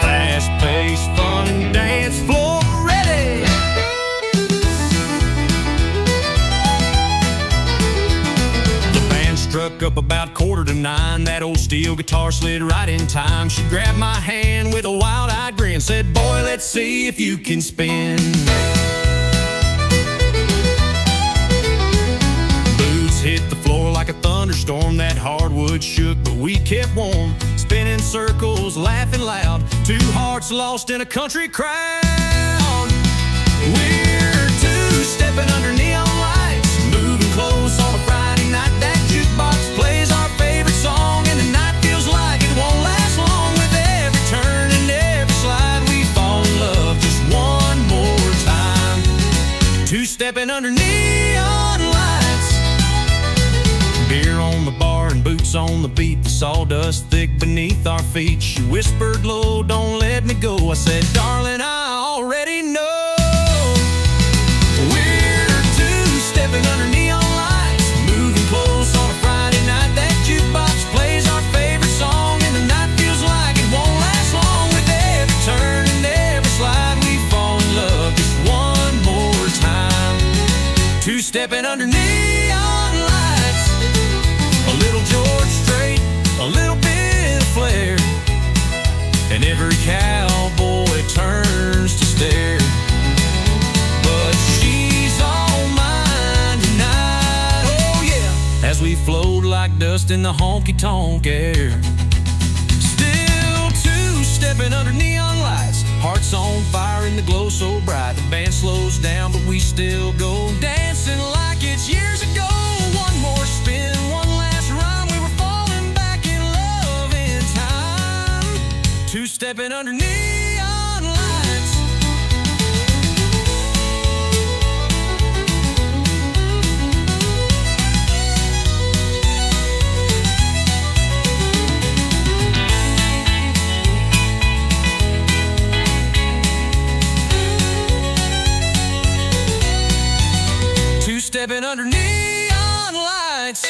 Fast-paced fun and dance floor ready. The band struck up about 8:45. That old steel guitar slid right in time. She grabbed my hand with a wild-eyed grin, said, "Boy, let's see if you can spin." Boots hit the floor like a thunderstorm. That hardwood shook, but we kept warm. Spinning circles, laughing loud. Two hearts lost in a country crowd. We're two-stepping under neon lights, moving close on a Friday night. That jukebox plays our favorite song, and the night feels like it won't last long. With every turn and every slide, we fall in love just one more time. Two-stepping under neon lights. Beer on the bar and boots on the beat. The sawdust thick beneath our feet. She whispered low, "Don't let me go." I said, "Darling, I already know." We're two-stepping under neon lights, moving close on a Friday night. That jukebox plays our favorite song, and the night feels like it won't last long. With every turn and every slide, we fall in love just one more time. Two-stepping under neon lights. A little George Strait, a little bit of flair, and every cowboy turns to stare. But she's all mine tonight, oh yeah. As we float like dust in the honky-tonk air. Still two-stepping under neon lights, hearts on fire in the glow so bright. The band slows down, but we still go dancing like it's years ago. One more spin, one last rhyme. We were falling back in love in time. Two-stepping under neon lights. Two-stepping under neon lights.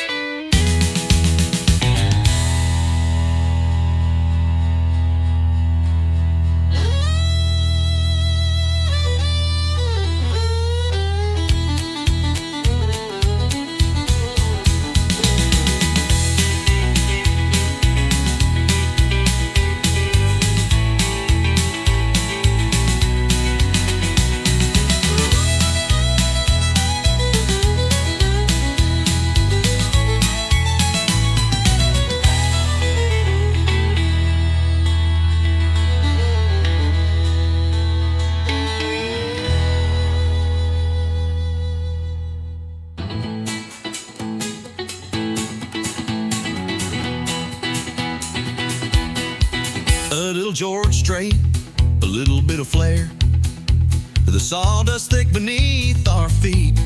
A little George Strait, a little bit of flair, the sawdust thick beneath our feet.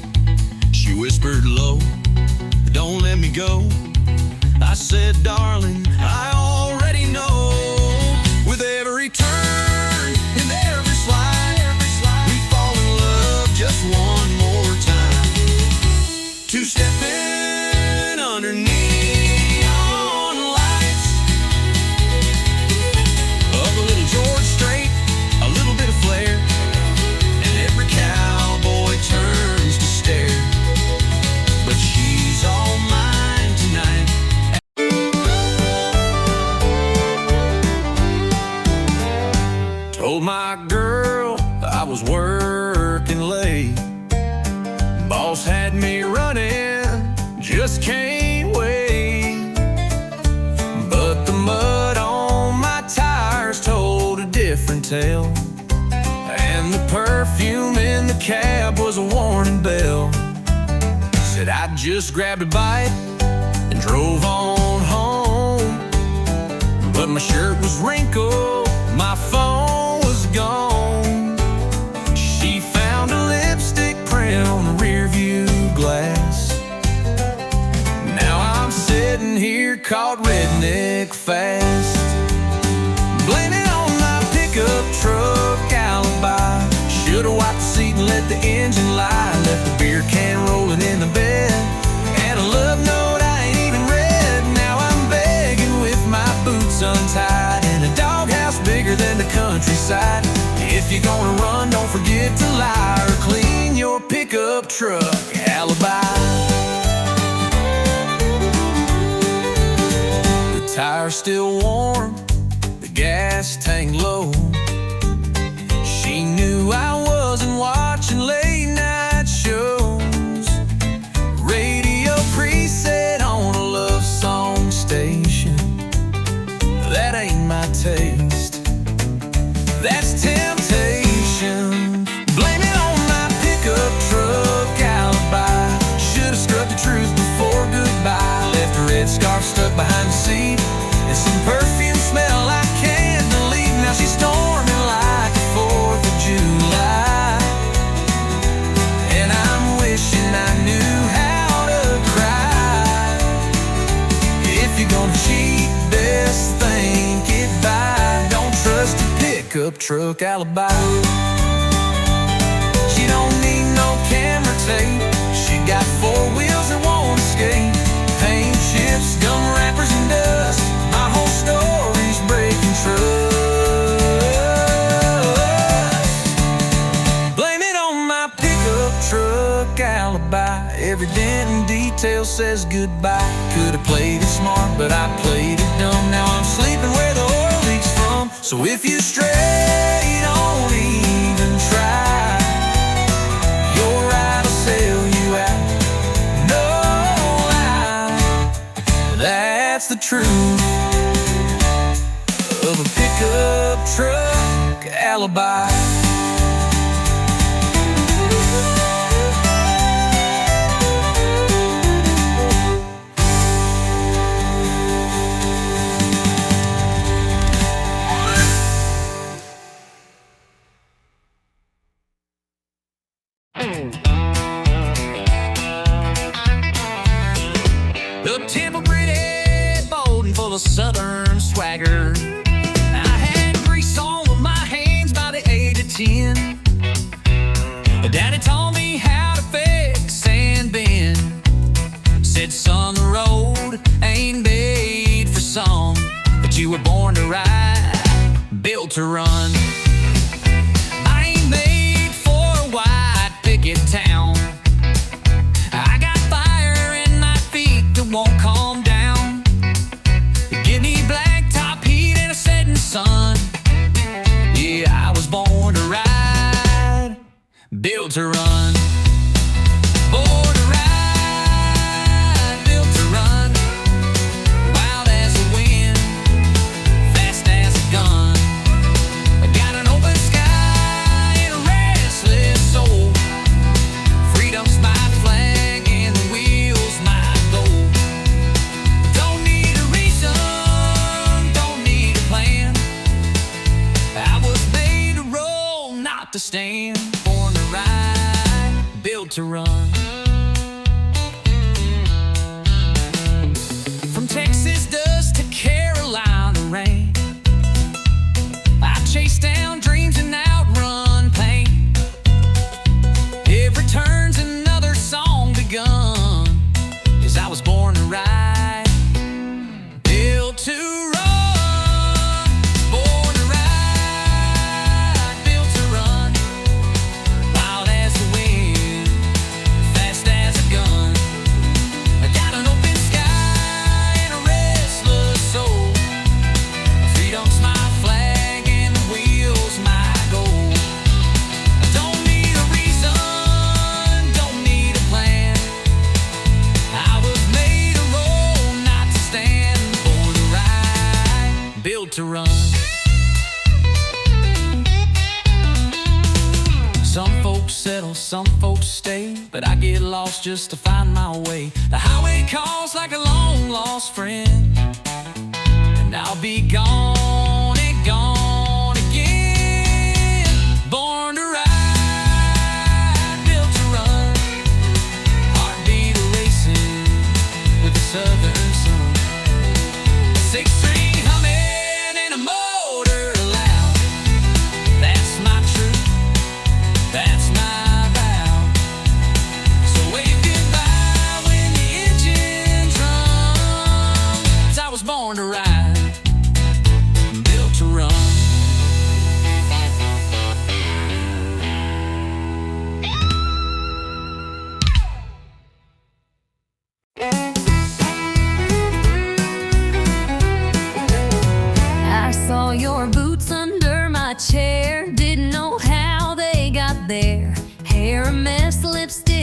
She whispered low, "Don't let me go." I said, "Darling, I already know." With every turn and every slide, we fall in love just one more time. Two-stepping underneath Told my girl I was working late. Boss had me running, just can't wait. But the mud on my tires told a different tale, and the perfume in the cab was a warning bell. Said I just grabbed a bite and drove on home, but my shirt was wrinkled, my phone was gone. She found a lipstick print on the rear view glass. Now I'm sitting here caught redneck fast. Blame it on my pickup truck alibi. Should've wiped the seat and let the engine lie. Left the beer can rolling in the bed, and a love note I ain't even read. Now I'm begging with my forget to lie or clean your pickup truck alibi. The tire's still warm, the gas tank low. She knew I wasn't watching late night shows. Radio preset on a love song station. That ain't my taste, that's temptation. Blame it on my pickup truck alibi. Should've struck the truth before goodbye. Left a red scarf stuck behind the seat and some perfume smell I can't believe. Now she's storming like the 4th of July, and I'm wishing I knew how to cry. If you're gonna cheat, best think it by. Don't trust a pickup truck alibi. She don't need no camera tape. She got 4 wheels that won't escape. Paint chips, gum wrappers, and dust. My whole story's breaking trust. Blame it on my pickup truck alibi. Every dent and detail says goodbye. Could've played it smart, but I played it dumb. Now I'm sleeping where the oil leaks from. So if you stray, don't even try. Your ride will sell you out, no lie. That's the truth of a pickup truck alibi. The temple gritty, bold and full of southern swagger. I had grease on with my hands by the age of 10. Daddy taught me how to fix and bend. Said, son, the road ain't made for some, but you were born to ride, built to run. I ain't made for a white picket town. I got fire in my feet that won't calm down. Give me blacktop heat and a setting sun. Yeah, I was born to ride, built to run. Born to ride, built to run. Wild as the wind, fast as a gun. I got an open sky and a restless soul. Freedom's my flag and the wheel's my goal. Don't need a reason, don't need a plan. I was made to roll, not to stand. Born to ride, built to run. From Texas dust to Carolina rain, I chase down dreams and outrun pain. Every turn's another song begun, 'cause I was born to ride, built to run. Born to ride, built to run. Wild as the wind, fast as a gun. I got an open sky and a restless soul. Freedom's my flag and the wheel's my goal. I don't need a reason, don't need a plan. I was made to roll, not to stand. Born to ride, built to run. Some folks settle, some folks stay, but I get lost just to find my way. The highway calls like a long lost friend, and I'll be gone and gone again. Born to ride, built to run. Heartbeat racing with the southern sun. 6-string humming and a motor loud. That's my truth, that's my vow. So wave goodbye when the engine drums. I was born to ride, built to run.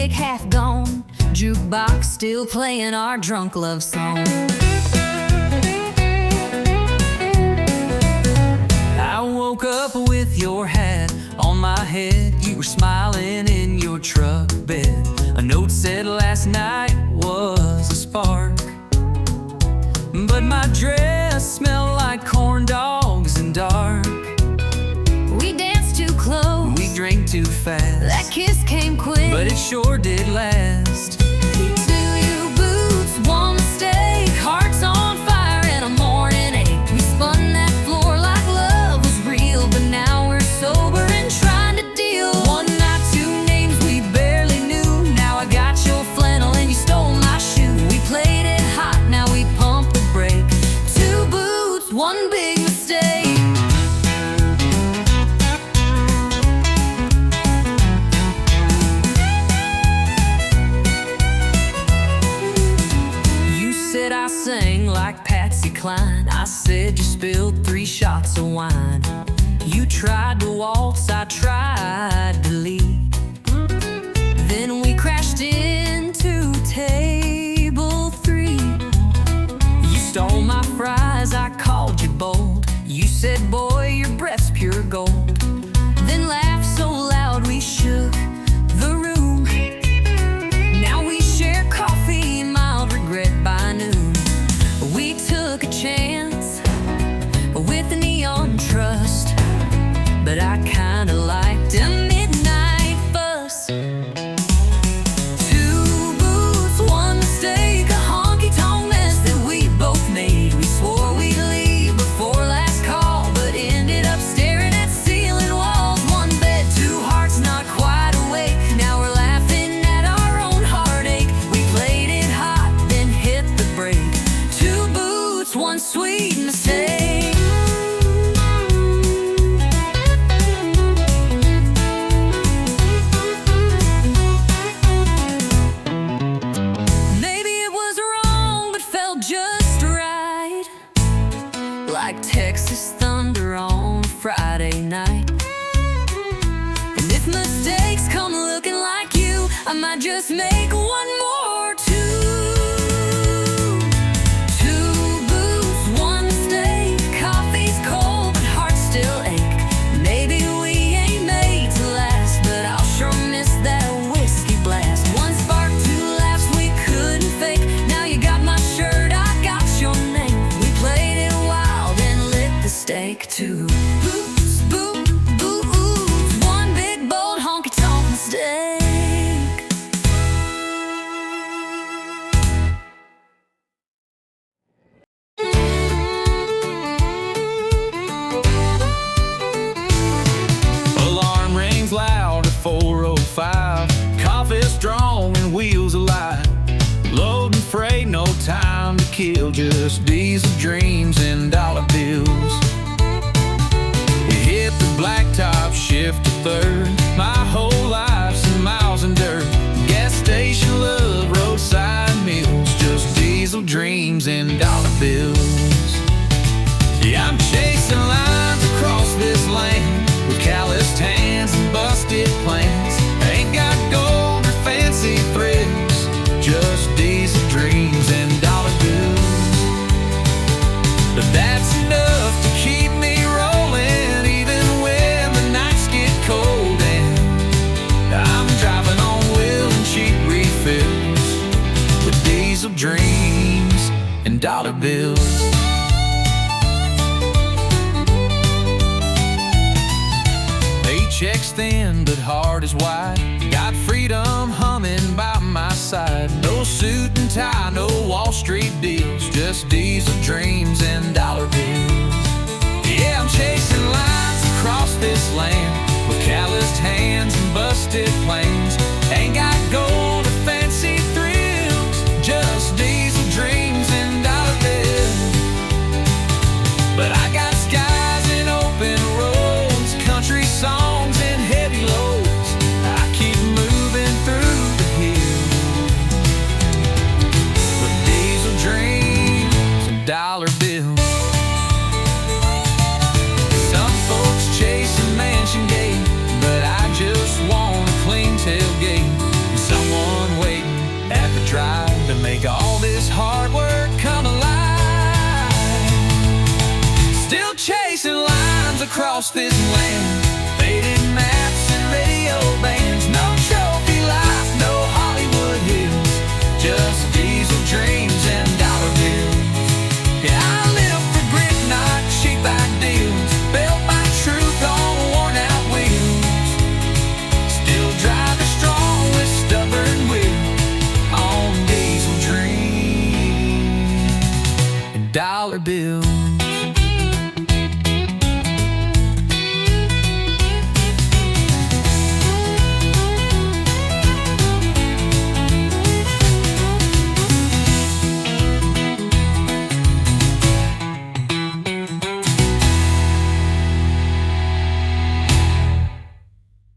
mistake half gone, jukebox still playing our drunk love song. I woke up with your hat on my head. You were smiling in your truck bed. A note said last night was a spark, but my dress smelled like corn dogs and dark. We danced too close, We drank too fast, that kiss came quick, but it sure did last. Two boots, one mistake, hearts on fire and a morning ache. We spun that floor like love was real, but now we're sober and trying to deal. One night, two names we barely knew. Now I got your flannel and you stole my shoe. We played it hot, now we pump the brake. Two boots, one big mistake. You said I sang like Patsy Cline. I said you spilled 3 shots of wine. You tried to waltz, I tried to lead. Then we crashed into table 3. You stole my fries, I called you bold. You said, boy, your breath's pure gold. Then laughed so loud we shook the room. Now we share coffee, mild regret by noon. We took a chance with the neon trust, but I kinda liked a midnight fuss. Two boots, one mistake, a honky-tonk mess that we both made. We swore we'd leave before last call, but ended up staring at ceiling walls. One bed, 2 hearts not quite awake. Now we're laughing at our own heartache. We played it hot, then hit the brake. Two boots, one sweet mistake. Maybe it was wrong, but felt just right, like Texas thunder on Friday night. And if mistakes come looking like you, I might just make one more too. Two boots, one mistake, coffee's cold, but hearts still ache. Maybe we ain't made to last, but I'll sure miss that whiskey blast. One spark, 2 laughs we couldn't fake. Now you got my shirt, I got your name. We played it wild and lit the stake. Two boots, boots, one big bold honky-tonk mistake. Alarm rings loud at 4:05. Coffee strong and wheels alive. Loading freight, no time to kill. Just diesel dreams and dollar bills. You hit the blacktop, shift to 3rd. My whole life's in miles and dirt. Gas station love, roadside meals. Just diesel dreams and dollar bills. Yeah, I'm chasing lines across this land with calloused hands and busted plans. Ain't got gold or fancy thrills, just diesel dreams and dollar bills. But that's enough to keep me rolling, even when the nights get cold. And I'm driving on wheel and cheap refills with diesel dreams and dollar bills. Paycheck's thin, but heart is wide. Got freedom humming by my side. No suit and tie, no Wall Street deals. Just diesel dreams and dollar bills. Yeah, I'm chasing lines across this land with calloused hands and busted plans. Ain't got gold or fancy thrills, just diesel dreams and dollar bills. But I got skies and open roads, country songs and heavy loads. I keep moving through the hills with diesel dreams and dollar bills. across this land. Faded maps and radio bands. No trophy life, no Hollywood hills. Just diesel dreams and dollar bills. Yeah, I live for grit, not cheap ideals. Built by truth on worn out wheels. Still driving strong with stubborn will. On diesel dreams and dollar bills.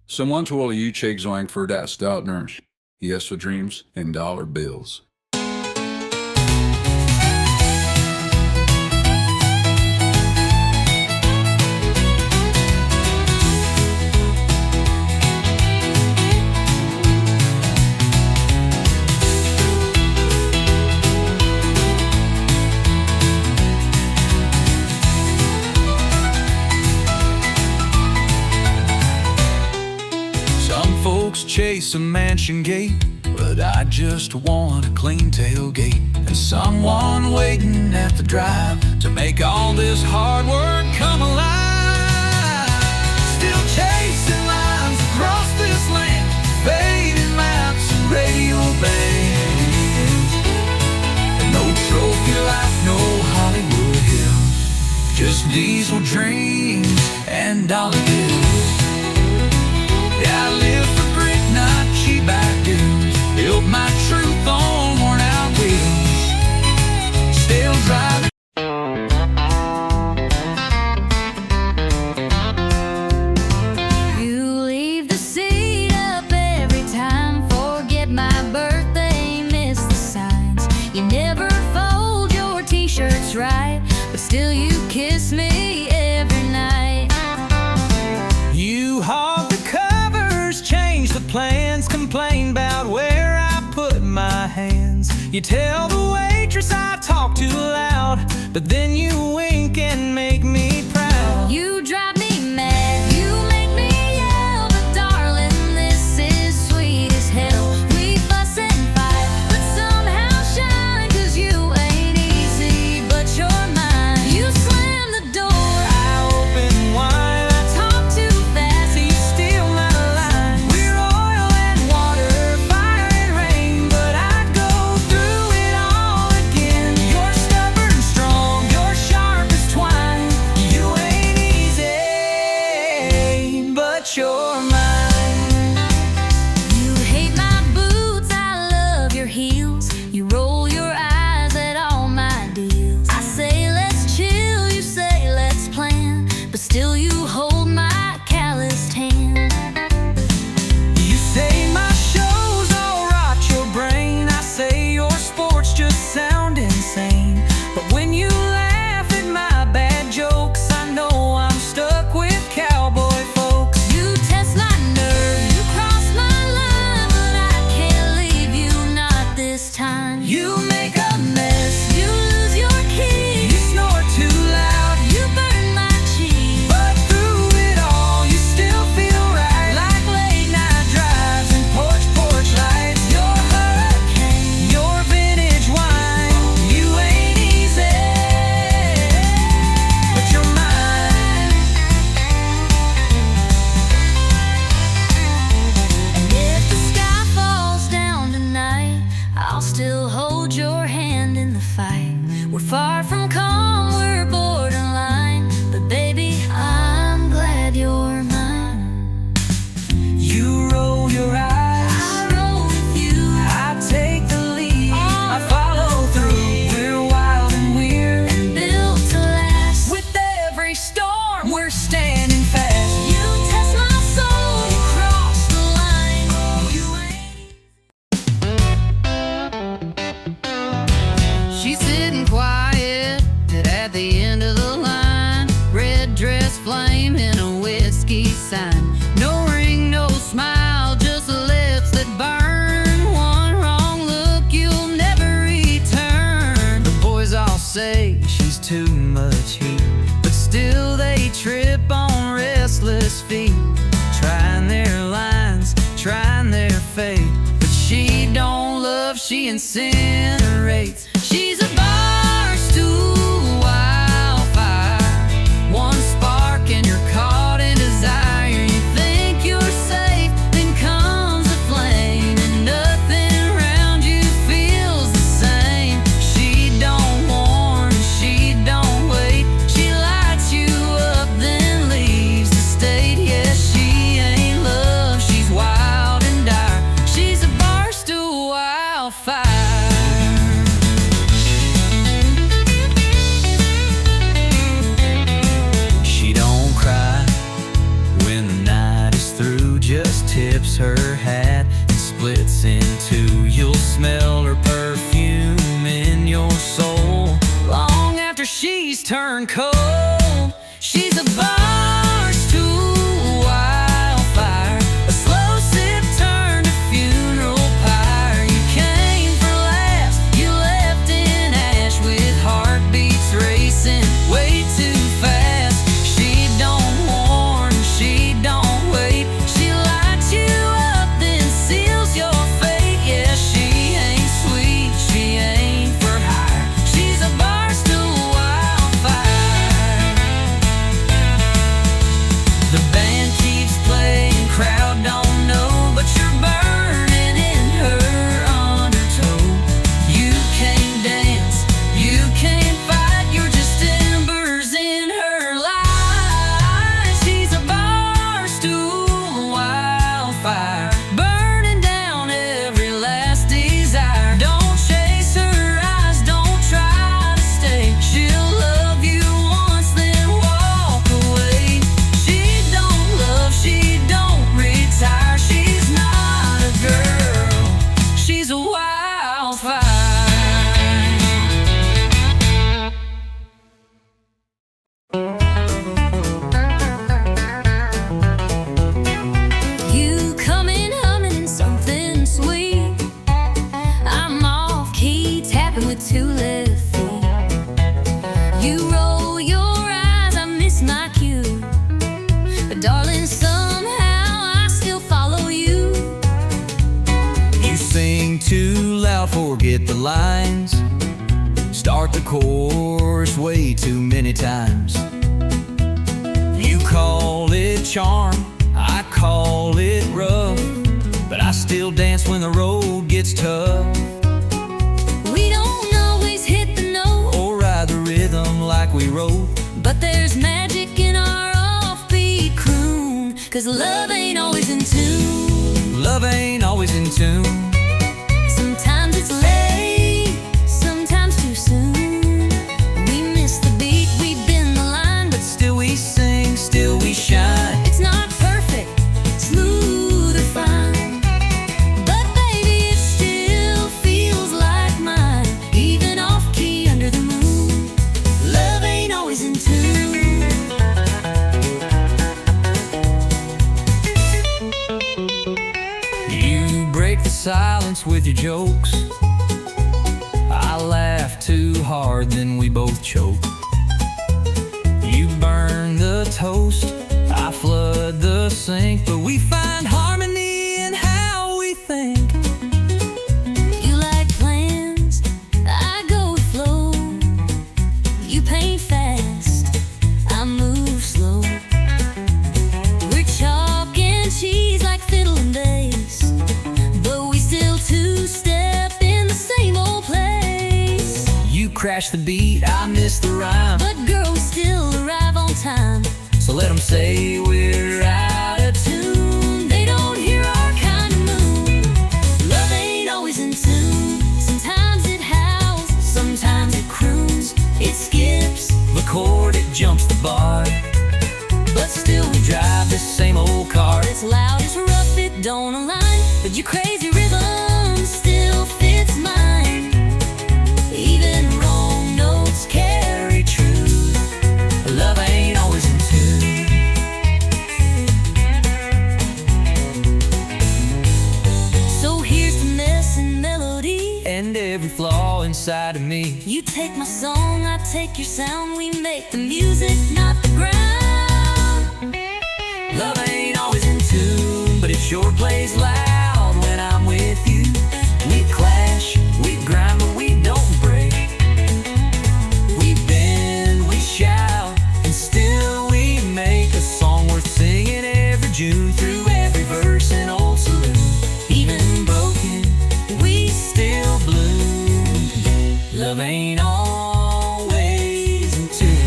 Someone's will you check zoing for that stout nurse. Yes, for dreams and dollar bills. Chase a mansion gate, but I just want a clean tailgate and someone waiting at the drive to make all this hard work come alive. Still chasing lines across this land, fading maps and radio bands. And no trophy life, no Hollywood hills. Just diesel dreams and dollar bills. Yeah, I live for grit, not cheap ideals. Built my truth on worn out wheels. Still driving. You leave the seat up every time. Forget my birthday, miss the signs. You never fold your t-shirts right, but still you kiss me every night. You hog the covers, change the plans, complain about where I put my hands. You tell the waitress I talk too loud, but then you wink and make me proud. You drive me mad, you make me yell, but darling, this is sweet as hell. We fuss and fight, but somehow shine, 'cause you ain't easy, but you're mine. You slam the door, I open wide, I talk too fast, you steal my line. We're oil and water, fire and rain, but I go through it all again. You're stubborn, strong, you're sharp as twine. You ain't easy, but you're mine. you hate my boots, I love your heels. You roll your eyes at all my deals. I say let's chill, you say let's plan, but still you hold my calloused hand. You say my shows all rot your brain. I say your sports just sound insane. But when you laugh at my bad jokes, I know I'm stuck with cowboy folks. You test my nerve, you cross my line, but I can't leave you, not this time. You make a mess, You lose your key, you snore too loud, you burn my cheek. but through it all you still feel right. Like late night drives and porch lights. Your hurricane, your vintage wine. You ain't easy, but you're mine. And if the sky falls down tonight, I'll still hold your hand in the fight. We're far from calm, we're borderline, but baby, I'm glad you're mine. You roll your eyes, I roll with you, I take the lead, I follow through. We're wild and weird, and built to last. with every storm we're standing fast. You test my soul, you cross the line. You ain't She's sitting quiet at the end of the line. Red dress flame in a whiskey sign. No ring, no smile, just lips that burn. One wrong look, you'll never return. The boys all say she's too much heat, but still they trip on restless feet, trying their lines, trying their fate. But she don't love, she incinerates. She's a bar stool wildfire, one spark and you're caught in desire. You think you're safe, then comes a flame, and nothing around you feels the same. She don't warn, she don't wait, she lights you up then leaves the state. Yeah, she ain't love, she's wild and dire. She's a barstool wildfire. She don't cry when the night is through, just tips her hat and splits in two. You'll smell her perfume in your soul long after she's turned cold. She's a barstool wildfire, a slow sip turned to funeral pyre. You came for laughs, you left in ash with heartbeats racing way too fast. She don't warn, she don't wait, she lights you up then seals your fate. Yeah, she ain't sweet, she ain't for hire, she's a barstool wildfire. The band keeps playing, crowd don't know, but you're burning in her undertow. You can't dance, you can't fight, you're just embers in her light. She's a barstool wildfire, burning down every last desire. Don't chase her eyes, don't try to stay. She'll love you once, then walk away. She don't love, she don't retire. She's not a girl, she's a wildfire. You come in humming something sweet. I'm off key, tapping with two left feet. You roll your eyes, I miss my cue. But darling, somehow I still follow you. You sing too loud, forget the lines. Start the chorus way too many times. You call it charm, I call it rough, but I still dance when the road gets tough. We don't always hit the note, Or ride the rhythm like we wrote. but there's magic in our offbeat croon. 'Cause love ain't always in tune. Love ain't always in tune. Sometimes it's late, sometimes too soon. We miss the beat, we bend the line, but Still we sing, still we shine. it's not perfect, smooth or fine. But baby, it still feels like mine, even off key under the moon. Love ain't always in tune. You break the silence with your jokes. I laugh too hard, then we both choke. You burn the toast, I flood the sink, but we find harmony in how we think. You like plans, I go with flow. You paint fast, I move slow. We're chalk and cheese like fiddle and bass, but we still two-step in the same old place. You crash the beat, I miss the rhyme. But girl, we still arrive on time. So let 'em say we're out of tune. They don't hear our kind of moon. Love ain't always in tune. Sometimes it howls, sometimes it croons. It skips, The chord, it jumps the bar, but still we drive this same old car. It's loud, it's rough, it don't align, but your crazy rhythm still fits mine. Even wrong notes carry truth. Love ain't always in tune. So here's the mess and melody. And every flaw inside of me. You take my song, I take your sound. We make the music, not the ground. Love ain't always in tune, but it sure plays loud when I'm with you. We clash, we grind, but we don't break. We bend, we shout, and still we make a song worth singing every June. Through every verse and old saloon, even broken, we still bloom. Love ain't always in tune.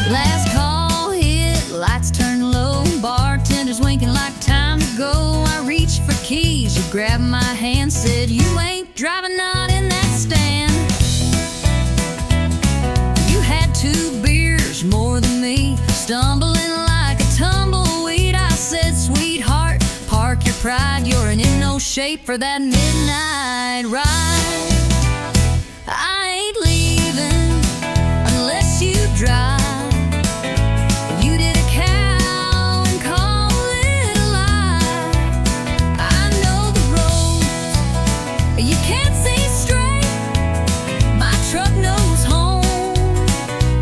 Last call hit, lights turn low, bartender's winking like time to go. I reached for keys, you grabbed my hand, said you ain't driving, not in that stand. You had 2 beers more than me, stumbling like a tumbleweed. I said, sweetheart, park your pride, you're in no shape for that midnight ride. I ain't leaving unless you drive. You did a cow and call it a lie. I know the roads you can't see straight. My truck knows home,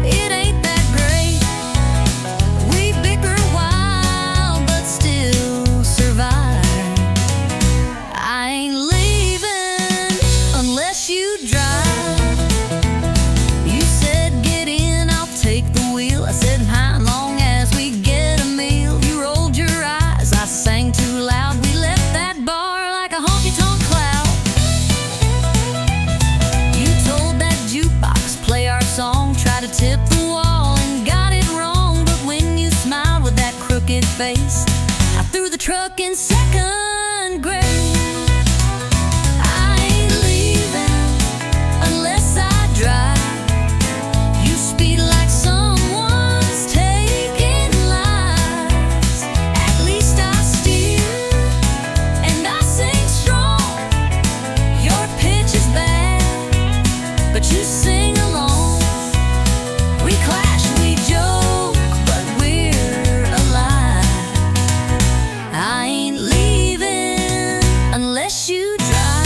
it ain't that great. We bicker wild but still survive. I ain't leaving unless you drive. You said get in, I'll take the wheel. I said how long as we get a meal. You rolled your eyes, I sang too loud. We left that bar like a honky-tonk cloud. You told that jukebox play our song, tried to tip the wall and got it wrong. But when you smiled with that crooked face, I threw the truck in second grade. I ain't leaving unless I drive. You speed like someone's taking lives. At least I steer and I sing strong. Your pitch is bad, but you sing along. We clash, we joke, but we're alive. I ain't leaving unless you drive.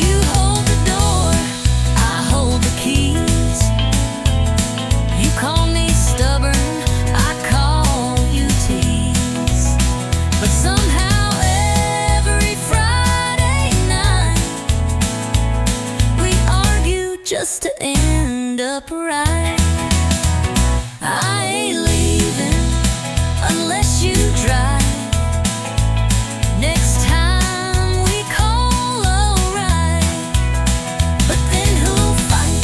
You hold the door, I hold the keys. You call me stubborn, I call you tease. But somehow every Friday night we argue just to end up right. I ain't leaving unless you drive. Next time we call, alright. But then who'll fight?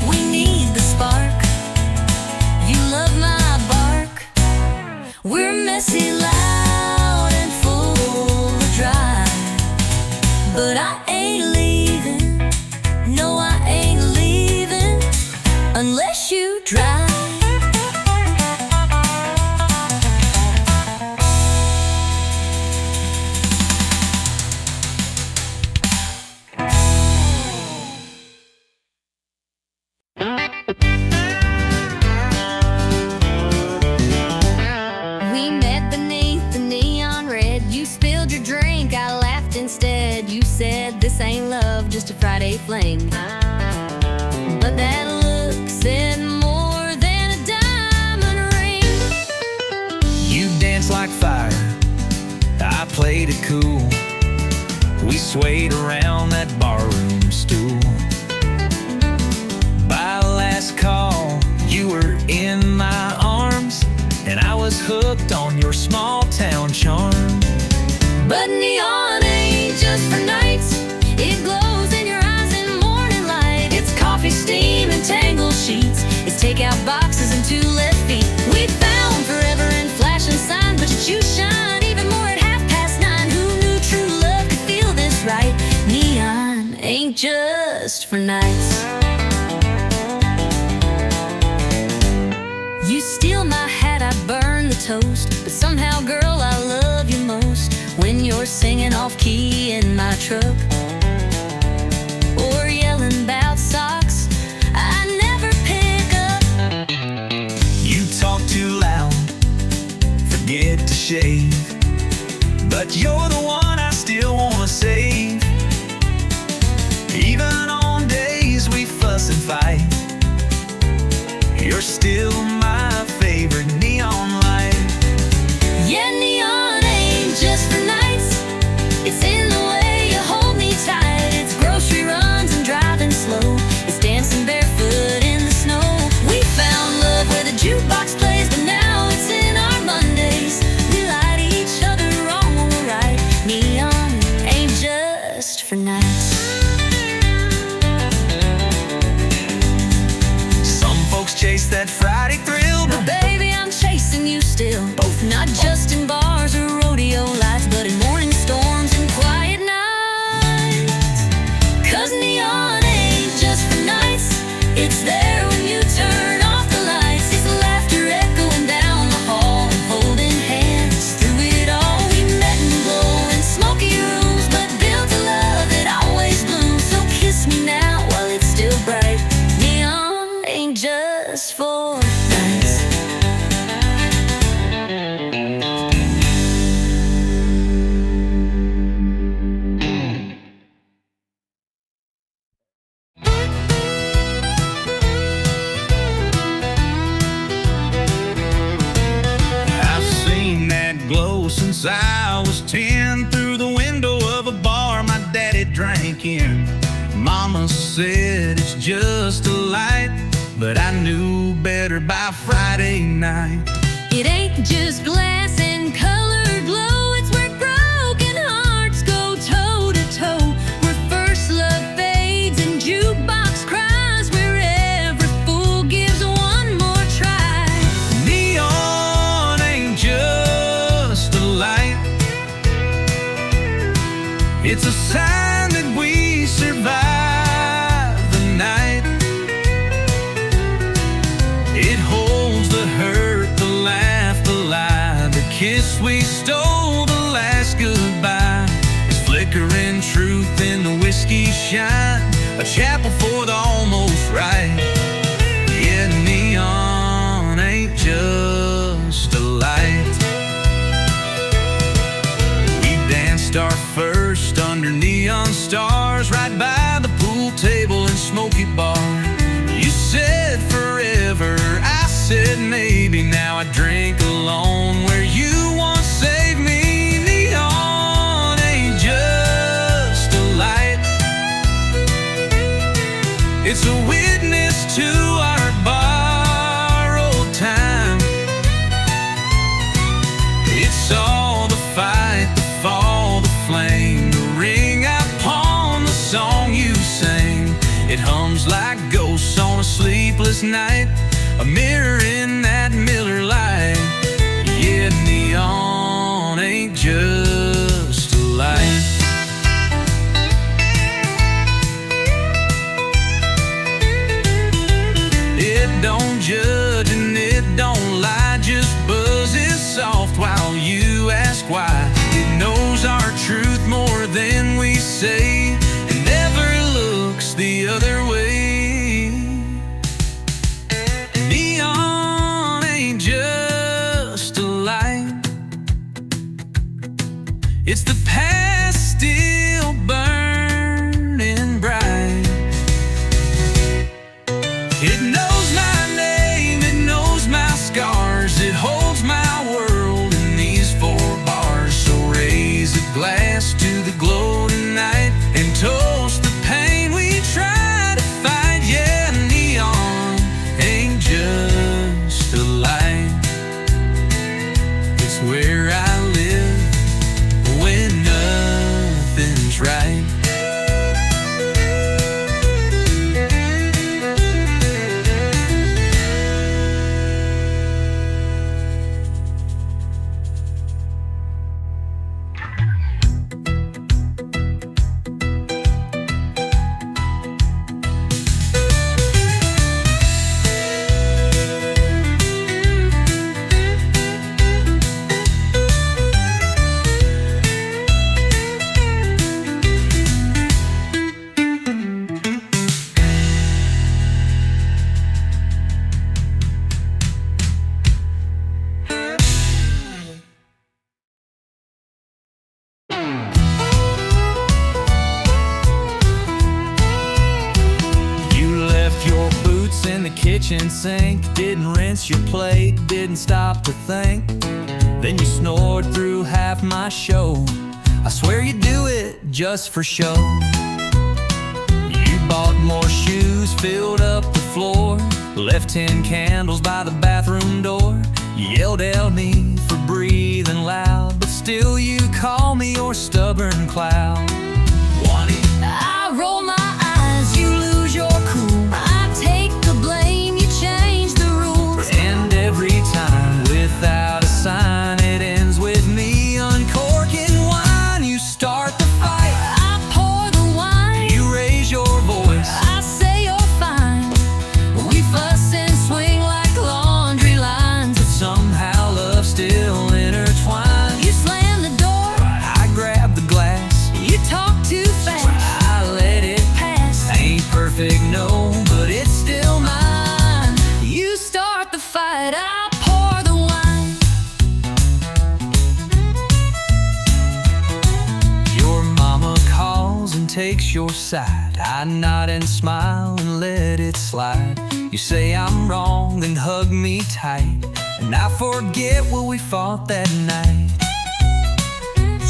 We need the spark. You love my bark. We're messy, loud, and full of drive. But I ain't leaving. No, I ain't leaving unless you drive. We met beneath the neon red. You spilled your drink, I laughed instead. You said this ain't love, just a Friday fling. But that look said more than a diamond ring. You danced like fire, I played it cool. We swayed around that barroom stool. By last call, you were in my arms, and I was hooked on your small town charm. But neon ain't just for nights. It glows in your eyes in morning light. It's coffee, steam, and tangled sheets. It's takeout boxes and 2 left feet. We found forever in flashing signs, but you shine even more at 9:30. Who knew true love could feel this right? Neon ain't just for nights. You steal my hat, I burn the toast. But somehow, girl, I love you most when you're singing off key in my truck, or yelling about socks I never pick up. drinking. Mama said it's just a light, but I knew better by Friday night. It ain't just glass and colored glow, it's where broken hearts go toe to toe, where first love fades and jukebox cries, where every fool gives one more try. Neon ain't just a light, it's a sign that we survive the night. It holds the hurt, the laugh, the lie, the kiss we stole, the last goodbye. It's flickering truth in the whiskey shine, a chapel for the almost right. Yeah, neon ain't just a light. We danced our first under neon stars, right by the pool table and smoky bar. You said forever, I said maybe. Now I drink alone where you once saved me. Neon ain't just a light, it's a witness to our borrowed time. It saw the fight, the fall, the flame, the ring upon the song you sang. It hums like ghosts on a sleepless night, a mirror in that Miller light. Yeah, neon ain't just a light. It don't judge and it don't lie, just buzzes soft while you ask why. It knows our truth more than we say, and never looks the other way. Neon ain't just a light, it's the past still burning bright. It knows my name, it knows my scars, it holds my world in these four bars. So raise a glass to the glow tonight and toast the pain we try to fight. Yeah, neon ain't just a light, it's where I live when nothing's right. Kitchen sink, didn't rinse your plate, didn't stop to think. Then you snored through half my show. I swear you do it just for show. You bought more shoes, filled up the floor, left 10 candles by the bathroom door. You yelled at me for breathing loud, but still you call me your stubborn cloud. I roll my eyes, you lose your cool. I take the blame, you change the rules. And every time, without a sign, it ends with me uncorking wine. You start the fight, I pour the wine, you raise your voice, I say you're fine. We fuss and swing like laundry lines, but somehow love still intertwined. you slam the door, I grab the glass, you talk too fast. I let it Pass. ain't perfect, no, but it's still mine. You start the fight, I pour the wine. Your mama calls and takes your side. I nod and smile and let it slide. You say I'm wrong, then hug me tight, and I forget what we fought that night.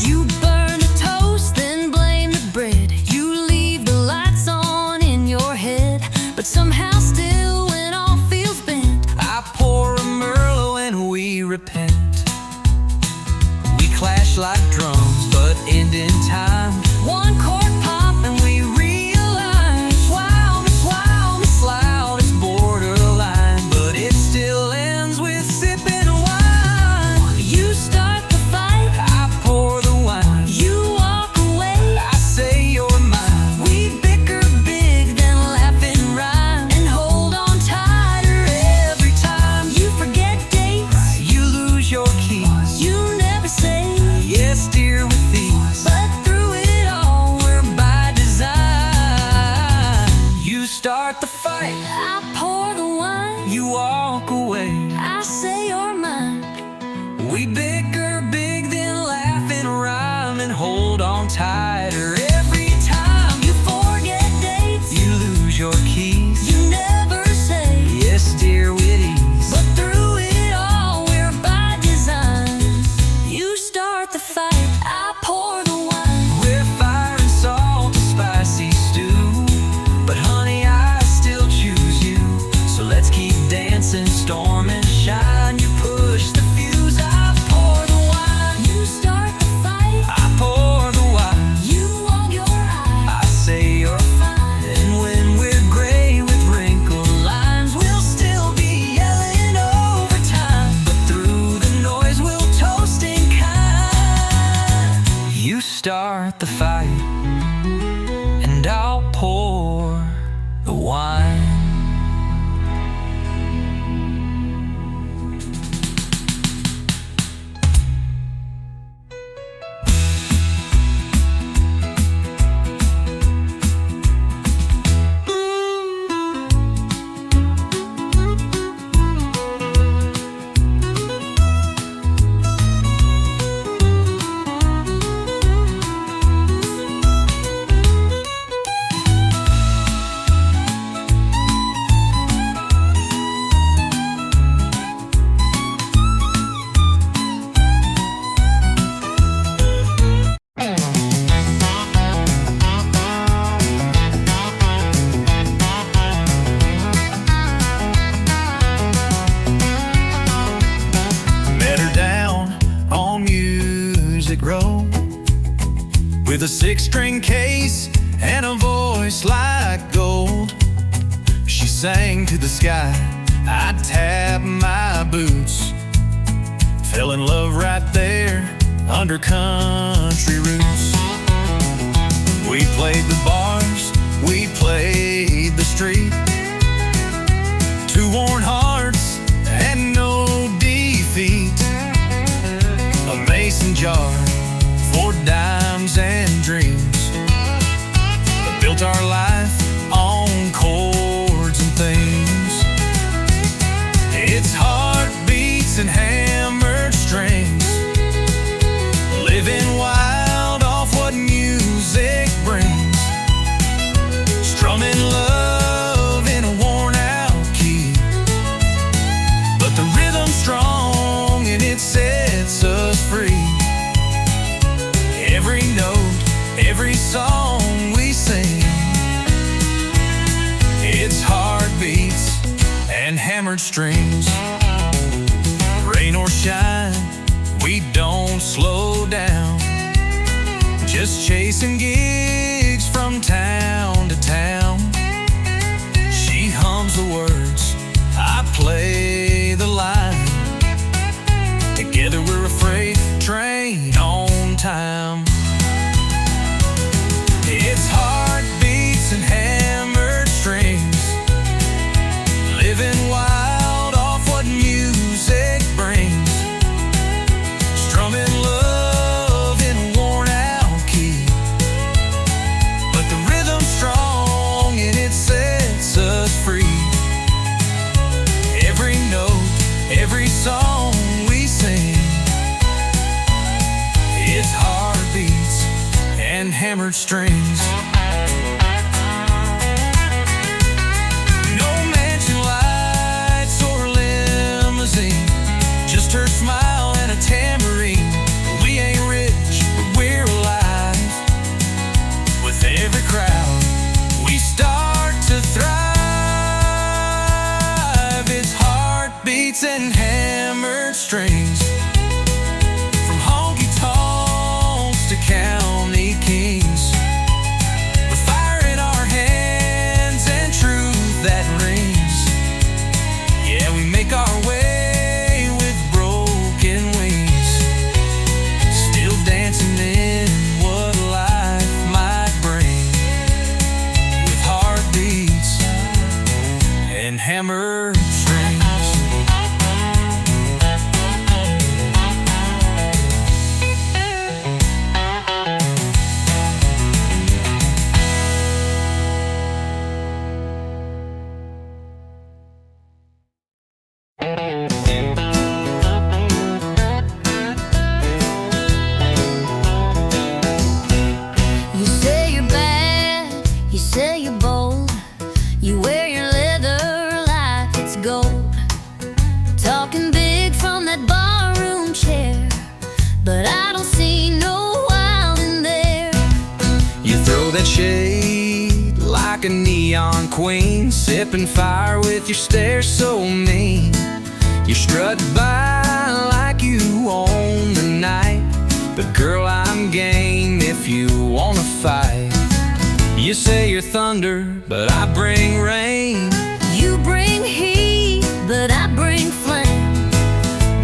You burn a toast, then blame the bread. You leave but somehow still when all feels bent, I pour a Merlot and we repent. We clash like drums, but end in time. one chord pop and we realize, wow, It's loud, it's borderline, but it still ends with sipping wine. you start the fight, I pour the wine, you walk away. I say you're mine. We bicker big, then laugh and rhyme, and hold on tighter every time. You forget dates, You lose your keys, you never say, yes dear with these. but through it all, we're by design. You start the fight, I pour the wine, you walk away. I say you're mine. We bicker big, then laugh and rhyme, and hold on tighter every time. You forget dates, You lose your keys, you never say, yes dear with ease. but through it all, we're by design. You start the fight, I pour the wine. We're fire and salt, a spicy stew, but honey, I still choose you. So let's keep dancing, storm and shine. You push the fuse, I pour the wine. You start the fight, I pour the wine, you walk your eye. I say you're fine. And when we're gray with wrinkled lines, we'll still be yelling over time. But through the noise, we'll toast in kind. You start the fight, and I'll pour the wine. Met her down on Music Row with a 6-string case and a voice like gold. She sang to the sky, I tapped my boots, fell in love right there under country roots. We played the bars, we played the street, two worn hearts and no defeat. A mason jar for dimes and dreams, that built our life on chords and themes. It's heartbeats and hammered strings, living wild off what music brings, strumming love in a worn out key. But the rhythm's strong and it sets us free. Every note, every song we sing, it's heartbeats and hammered strings. Rain or shine, we don't slow down, just chasing gigs from town to town. She hums the words, I play the line. Together we're a freight train on time. It's heartbeats and hammered strings, living wild off what music brings, strumming love in a worn out key. But the rhythm You say you're bold, you wear your leather like it's gold. Talking big from that barroom chair, but I don't see no wild in there. You throw that shade like a neon queen, sipping fire with your stare so mean. You strut by like you own the night, but girl, I'm game if you wanna fight. You say you're thunder, but I bring rain. You bring heat, but I bring flame.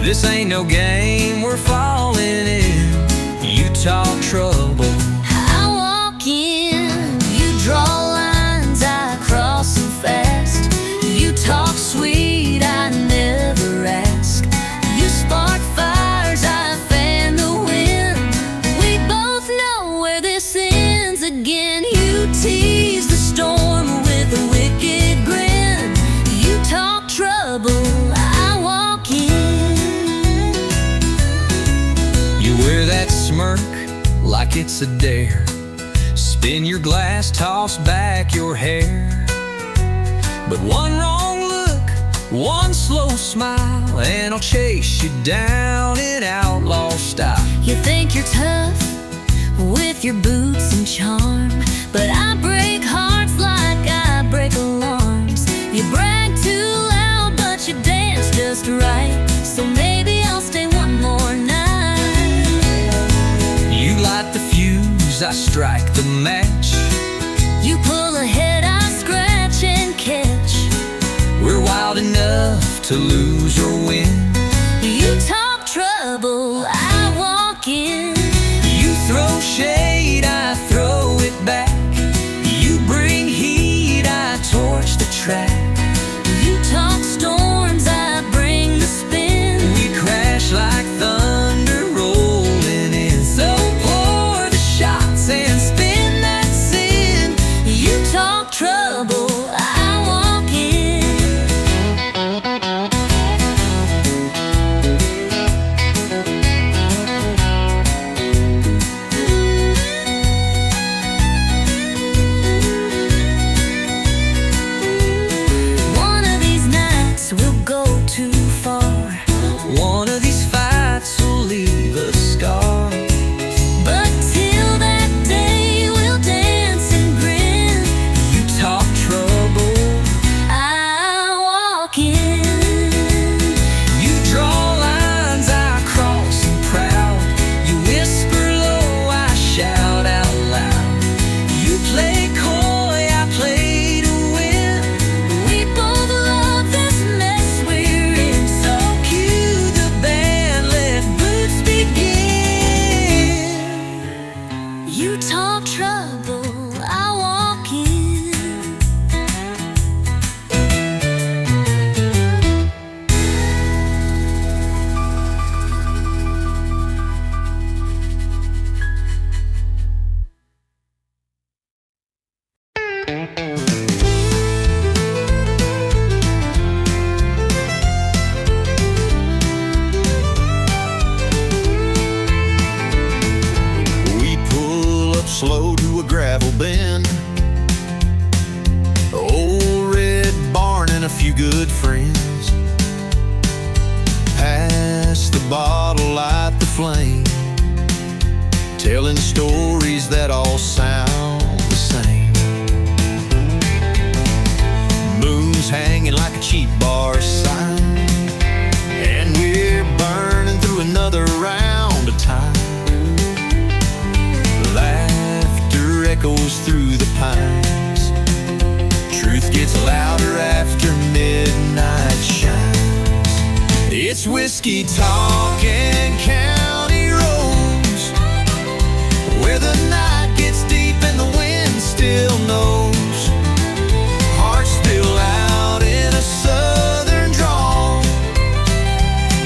This ain't no game, we're falling in. You talk trouble, I walk in, you draw lines, I cross them fast. You talk sweet, I never ask. You spark fires, I fan the wind. We both know where this ends again. You tease the storm with a wicked grin. You talk trouble, I walk in. you wear that smirk like it's a dare. Spin your glass, toss back your hair. But one wrong look, one slow smile, and I'll chase you down in outlaw style. You think you're tough with your boots and charm, but I break hearts like I break alarms. You brag too loud, but you dance just right, so maybe I'll stay one more night. You light the fuse, I strike the match. You pull ahead, I scratch and catch. We're wild enough to lose or win. You talk trouble, I walk in. You throw shade, I throw it back. You bring heat, I torch the track. You talk storms, I bring the spin. We crash like thunder rolling in. So pour the shots and spin that sin. You talk trouble, I walk in. One of these nights we'll go too far, One of these fights will leave a scar. but till that day we'll dance and grin. You talk trouble, I walk in. you draw lines, I cross them proud. You whisper low, I shout out loud. You play coy, I play to win. We both love this mess we're in, so cue the band, let boots begin. You talk trouble, I walk in. We pull up slow to a gravel bend. Old red barn and a few good friends. Pass the bottle, light the flame, telling stories that all sound the same. Moon's hanging like a cheap bar sign, and we're burning through another round of time. Laughter echoes through the pines. Truth gets louder after midnight shines. It's whiskey talk and county roads, where the night gets deep and the wind still knows. Hearts spill out in a southern drawl.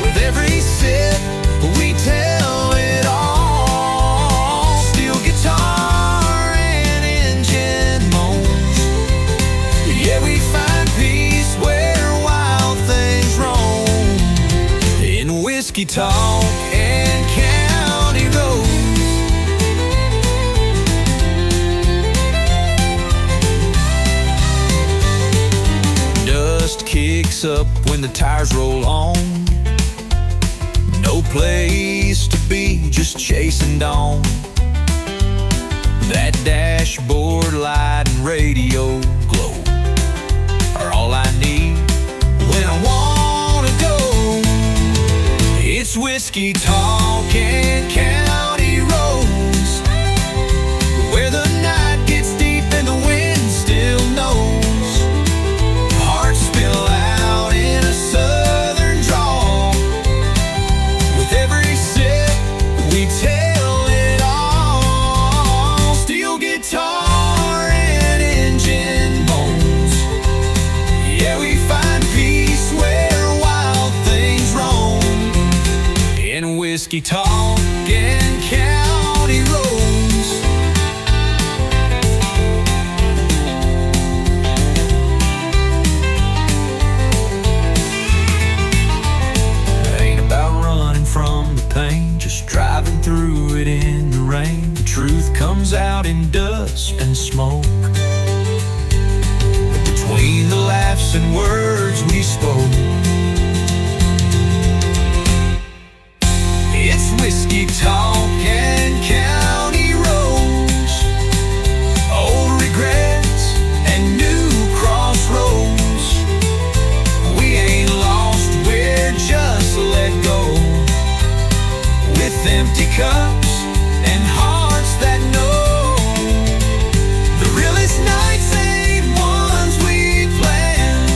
With every sip we tell it all. Steel guitar and engine moans. Yeah, we find peace where wild things roam. In whiskey talk and county roads. wakes up when the tires roll on. No place to be, just chasing dawn. That dashboard light and radio glow are all I need when I wanna go. It's whiskey talking county roads, where the night gets deep and the wind still knows. Hearts spill out in a southern drawl. With every sip we tell it all. Steel guitar and engine moans. Yeah, we find peace where wild things roam. In whiskey talking county roads. Ain't about running from the pain, just driving through it in the rain. The truth comes out in dust and smoke. Between the laughs and words we spoke, it's whiskey talking county roads. Old regrets and new crossroads. We ain't lost, we're just let go. With empty cups and hearts that know. The realest nights ain't ones we planned,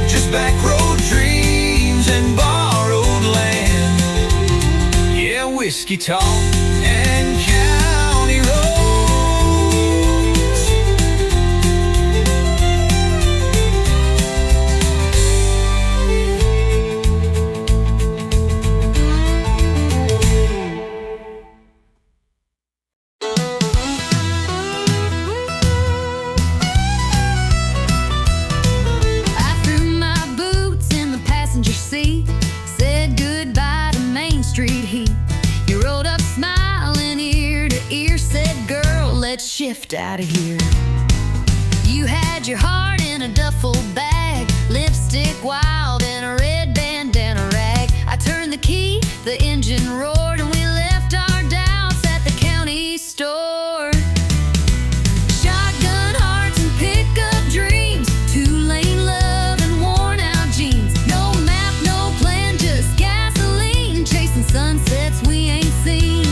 just back road dreams and borrowed land. Yeah, whiskey talk and county roads. I threw my boots in the passenger seat, said goodbye to Main Street heat. You rolled up smiling ear to ear, said, girl, let's shift out of here. You had your heart in a duffel bag, lipstick wild and a red bandana rag. I turned the key, the engine roared, and we left our doubts at the county store. Shotgun hearts and pickup dreams, two-lane love and worn-out jeans. No map, no plan, just gasoline, chasing sunsets we ain't seen.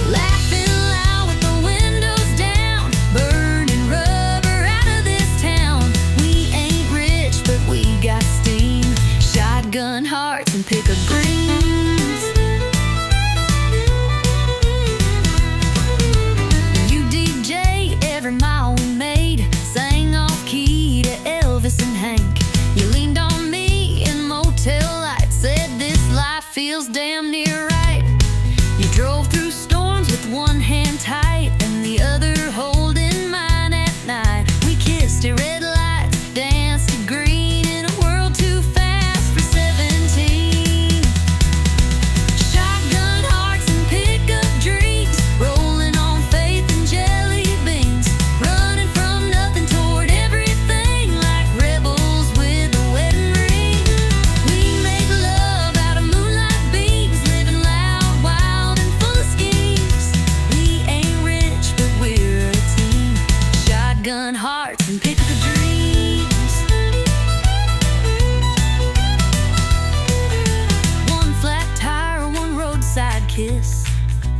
Laughing loud with the windows down, burning rubber out of this town. We ain't rich, but we got steam. Shotgun hearts and pickup dreams. You DJ every mile we made, sang off key to Elvis and Hank. You leaned on me in motel lights, said this life feels damn near right. You drove through storms with one hand tight and the other holding mine at night. We kissed at red lights, danced to green in a world too fast for 17. Shotgun hearts and pickup dreams, rolling on faith and jelly beans, running from nothing toward everything like rebels with a wedding ring. We make love out of moonlight beams, living loud, wild, and full of schemes. We ain't rich, but we're a team. Shotgun hearts and pickup dreams. One flat tire, one roadside kiss,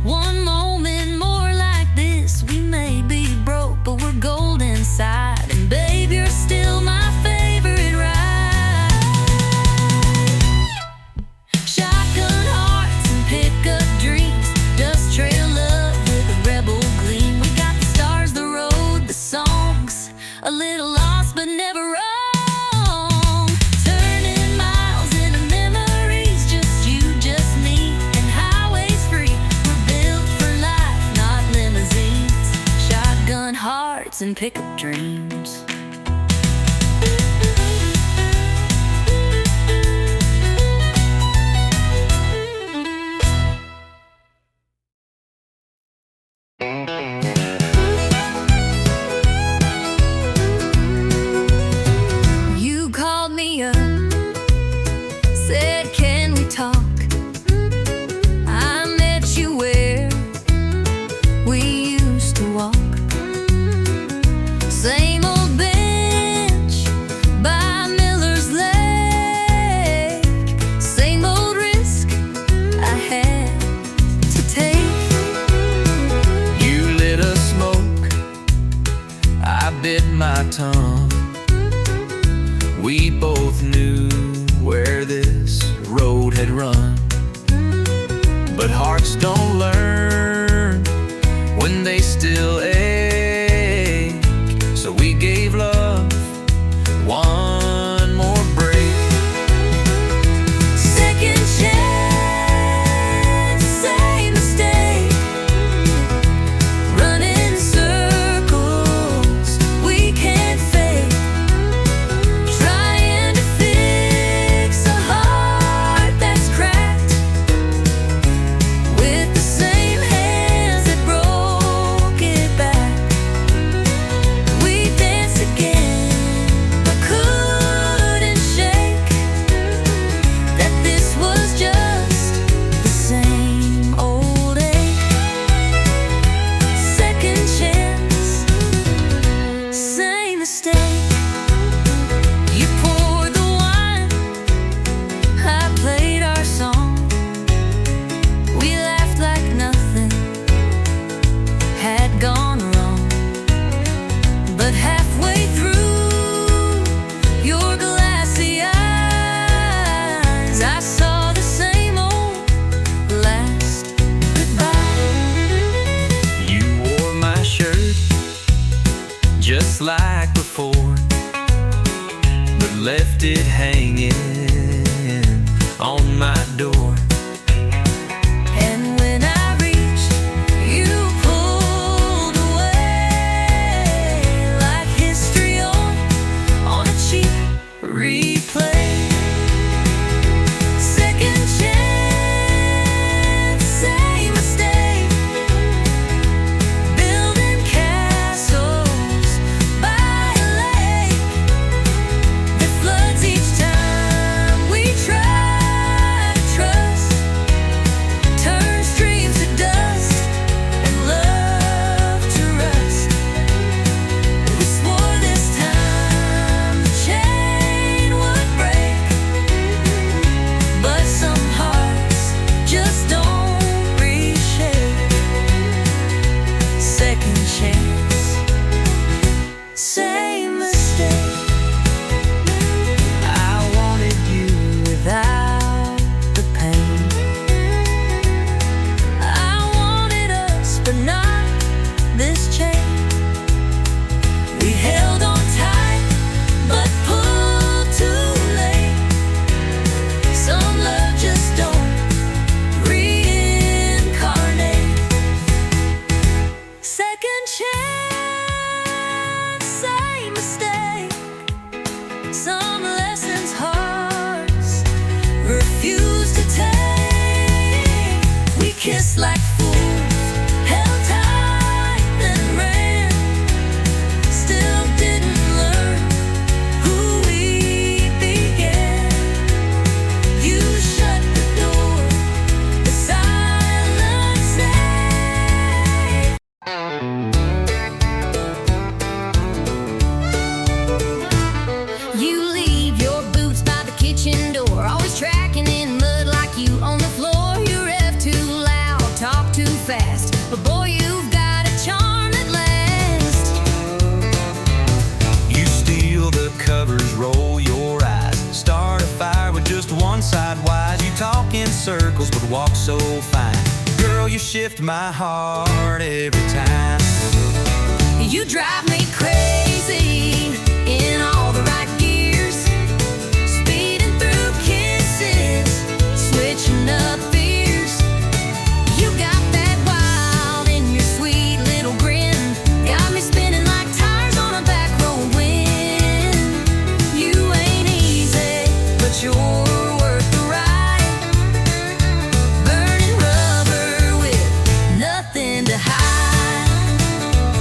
one moment more like this. We may be broke, but we're gold inside. And babe, you're still my favorite ride. Shotgun hearts and pickup dreams, dust trail love with a rebel gleam. We got the stars, the road, the songs, a little lost but never wrong. Turning miles into memories, just you, just me, and highways free. We're built for life, not limousines. Shotgun hearts and pickup dreams. my tongue. We both knew where this road had run, but hearts don't learn when they still ache. So we gave love one more break. Second chance, same mistake. Running circles, we can't fake. Trying to fix a heart that's cracked with the same hands that broke it back. We danced again, but couldn't shake that this was just the same old ache. Second chance, same mistake. You poured the wine, I played our song. We laughed like nothing had gone wrong. But halfway through your glassy eyes, I saw the same old last goodbye. You wore my shirt just like before, but left it hanging on my door. And when I reached, you pulled away like history on a cheap replay. Second chance, same mistake. Building castles by a lake that floods each time we try to trust. Turns dreams to dust and love to rust. We swore this time the chain would break, but some hearts just don't reshape. Second chance, same mistake. I wanted you Without the pain, I wanted us, but not this chain. We held on tight, but pulled too late. Some love just don't reincarnate. Second chance, same mistake. Some lessons hearts refuse to take. We kissed like fools, held tight, then ran. Still didn't learn who we began. You shut the door, the silence safe. You leave your boots by the kitchen door, always tracking in mud like you on the floor. You rev too loud, talk too fast, but boy, you've got a charm that lasts. You steal the covers, roll your eyes, start a fire with just one side wise. You talk in circles but walk so fine. Girl, you shift my heart every time. You drive me crazy in all the right gears, speeding through kisses, switching up fears. You got that wild in your sweet little grin, got me spinning like tires on a back road wind. You ain't easy, but you're worth the ride. Burning rubber with nothing to hide.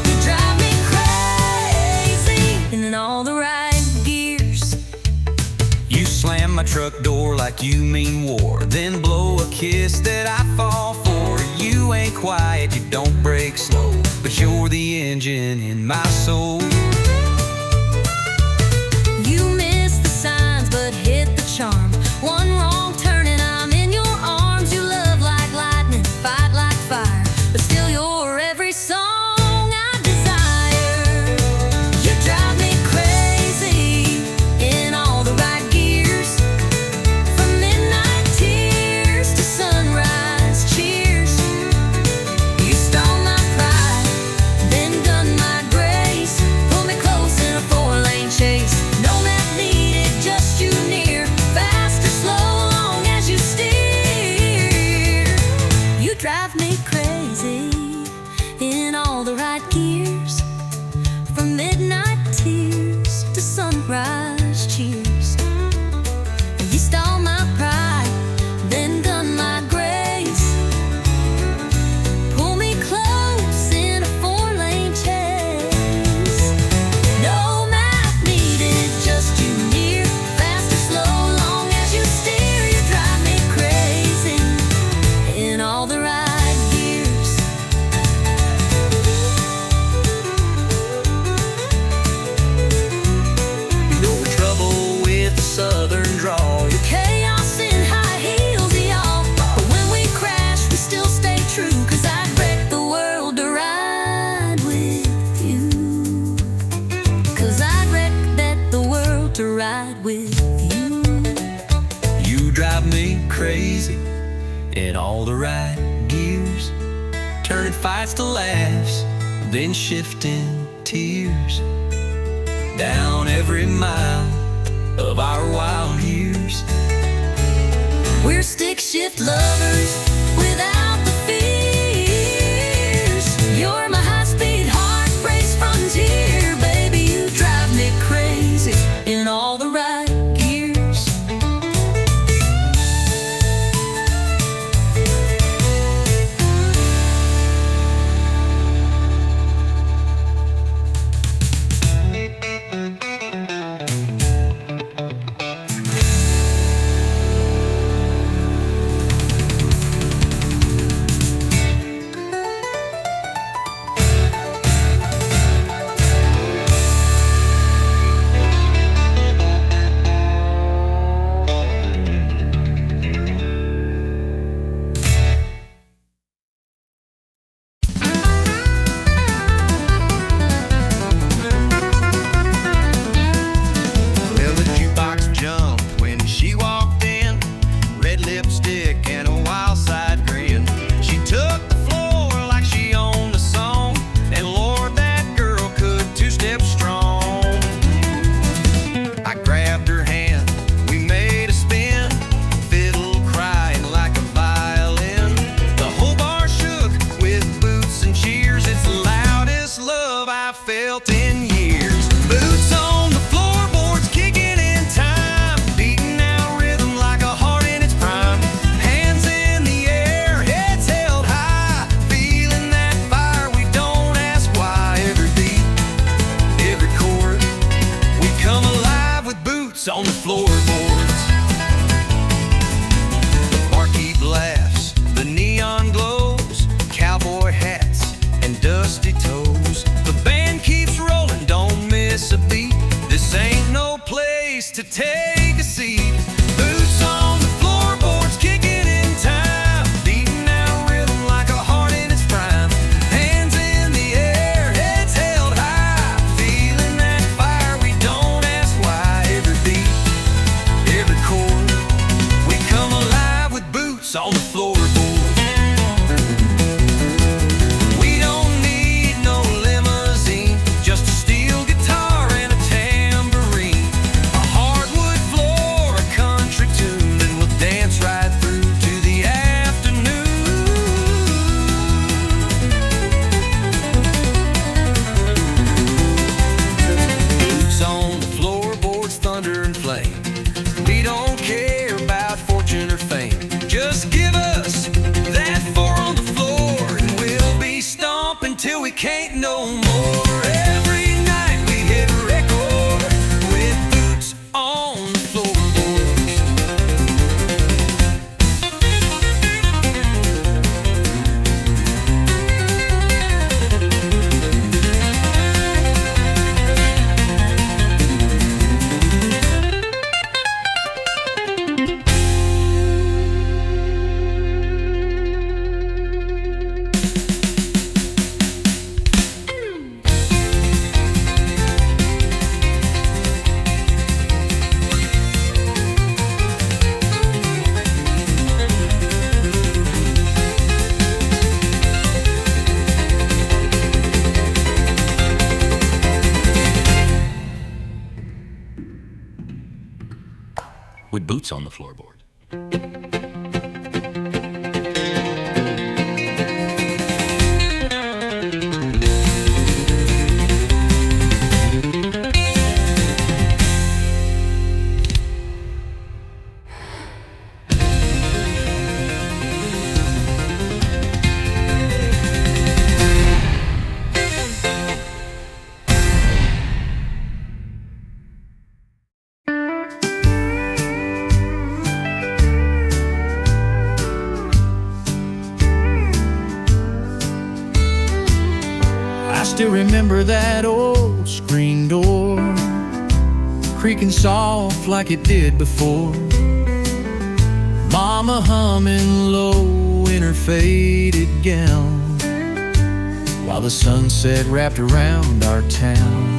You drive me crazy in all the right gears. You slam my truck door like you mean war, then blow a kiss that I fall for. You ain't quiet, you don't break slow, but you're the engine in my soul. You miss the signs but hit the charm. One wrong turn and I'm in your arms. You love like lightning, fight like fire, but still you're every song I desire. You drive to ride with you. You drive me crazy in all the right gears, turning fights to laughs, then shifting tears. Down every mile of our wild years, We're stick shift lovers without the fears. You're my high-speed heart race frontier. Baby, you drive me crazy in all the right gears. Well, the jukebox jumped when she walked in, red lipstick and a wild side grin. She took the floor like she owned the song, and Lord, that girl could two-step strong. I grabbed her hand, we made a spin, fiddle crying like a violin. The whole bar shook with boots and cheers. It's the loudest love I've felt in years. Boots on the floorboards, kicking in time, beating out rhythm like a heart in its prime. Hands in the air, heads held high, feeling that fire, we don't ask why. Every beat, every chord, we come alive with boots on the floorboards. The barkeep laughs, the neon glows, cowboy hats and dusty toes. The band keeps rolling, don't miss a beat. This ain't no place to take a seat. Boots on the floorboards, kicking in time, beating out rhythm like a heart in its prime. Hands in the air, heads held high, feeling that fire, we don't ask why. Every beat, every chord, we come alive with boots on the floorboards. We don't need no limousine, just a steel guitar and a tambourine, a hardwood floor, a country tune, and we'll dance right through to the afternoon. Boots on the floorboards, thunder and flame. We don't care about fortune or fame. Just give us that four on the floor, and we'll be stomping till we can't no more. Every night we hit record with boots on the floorboards. with boots on the floorboard. I still remember that old screen door creaking soft like it did before. Mama humming low in her faded gown while the sunset wrapped around our town.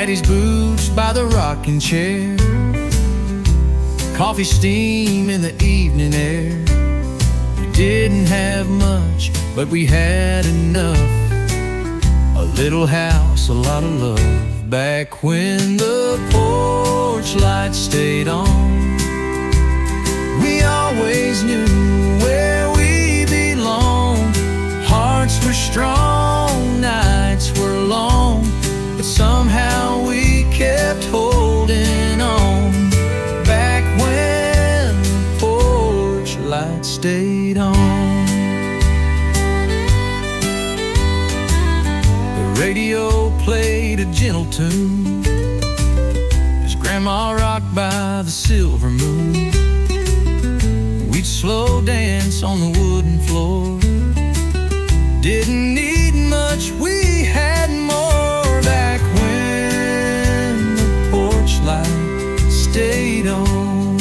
Daddy's boots by the rocking chair, coffee steam in the evening air. We didn't have much, but we had enough. A little house, a lot of love. Back when the porch light stayed on, we always knew where we belonged. Hearts were strong, nights were long, but somehow we kept holding on. Back when the porch light stayed on. The radio played a gentle tune as Grandma rocked by the silver moon. We'd slow dance on the wooden floor. Didn't need much, we had more. Back when the porch light stayed on.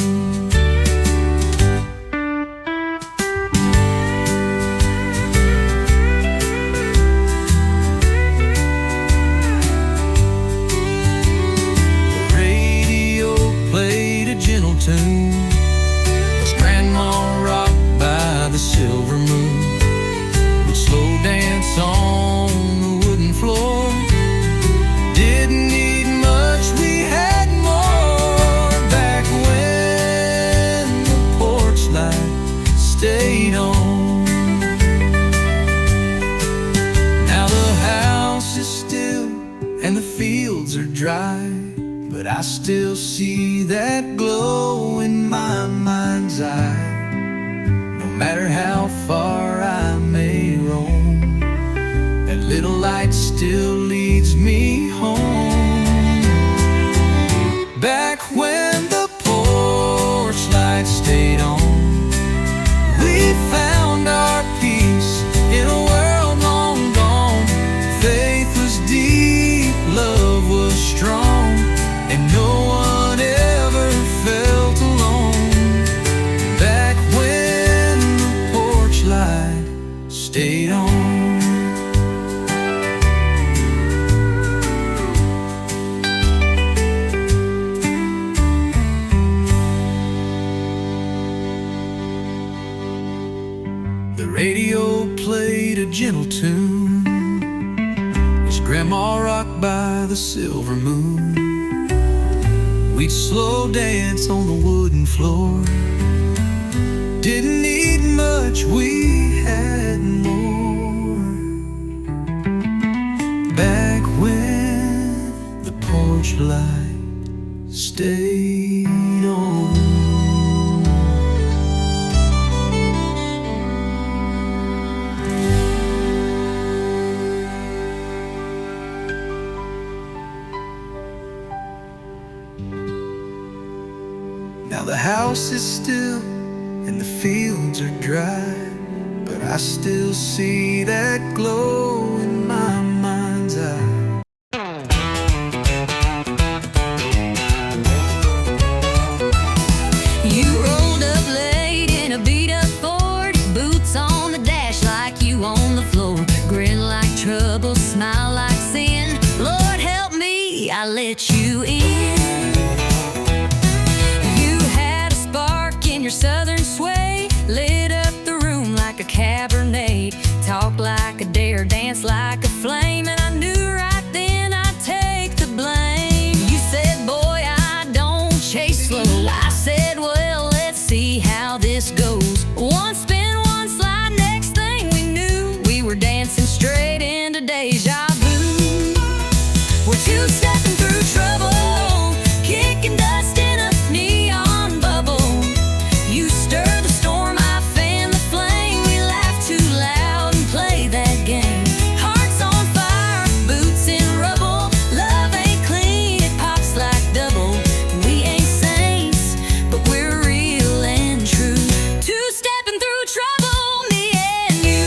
The radio played a gentle tune as Grandma rocked by the silver moon. Slow dance on the wooden floor. Didn't need much, we had more. Back when the porch light stayed on. Now the house is still and the fields are dry, but I still see that glow in my mind's eye. No matter how far I may roam, that little light still leads me home. Back when the porch light stayed on, we found our peace in a world long gone. Faith was deep, love was strong, and no one ever felt alone. Back when the porch light stayed on. The radio played a gentle tune as Grandma rocked by the silver moon. We'd slow dance on the wooden floor. Didn't need much, we had more. Back when the porch light stayed on. Now the house is still and the fields are dry, but I still see that glow in my mind's eye. You rolled up late in a beat-up Ford, boots on the dash like you on the floor, grin like trouble, smile like sin. Lord help me, I let you in. You had a spark in your southern sway, lit up the room like a Cabernet, talk like a dare, dance like a flame, and I knew right then I'd take the blame. You said, boy, I don't chase slow. I said, well, let's see how this goes. One spin, one slide, next thing we knew, we were dancing straight into deja vu. We're two-stepping through trouble, kicking dust in a neon bubble. You stir the storm, I fan the flame, we laugh too loud and play that game. Hearts on fire, boots in rubble, love ain't clean, it pops like double. We ain't saints, but we're real and true. Two-stepping through trouble, me and you.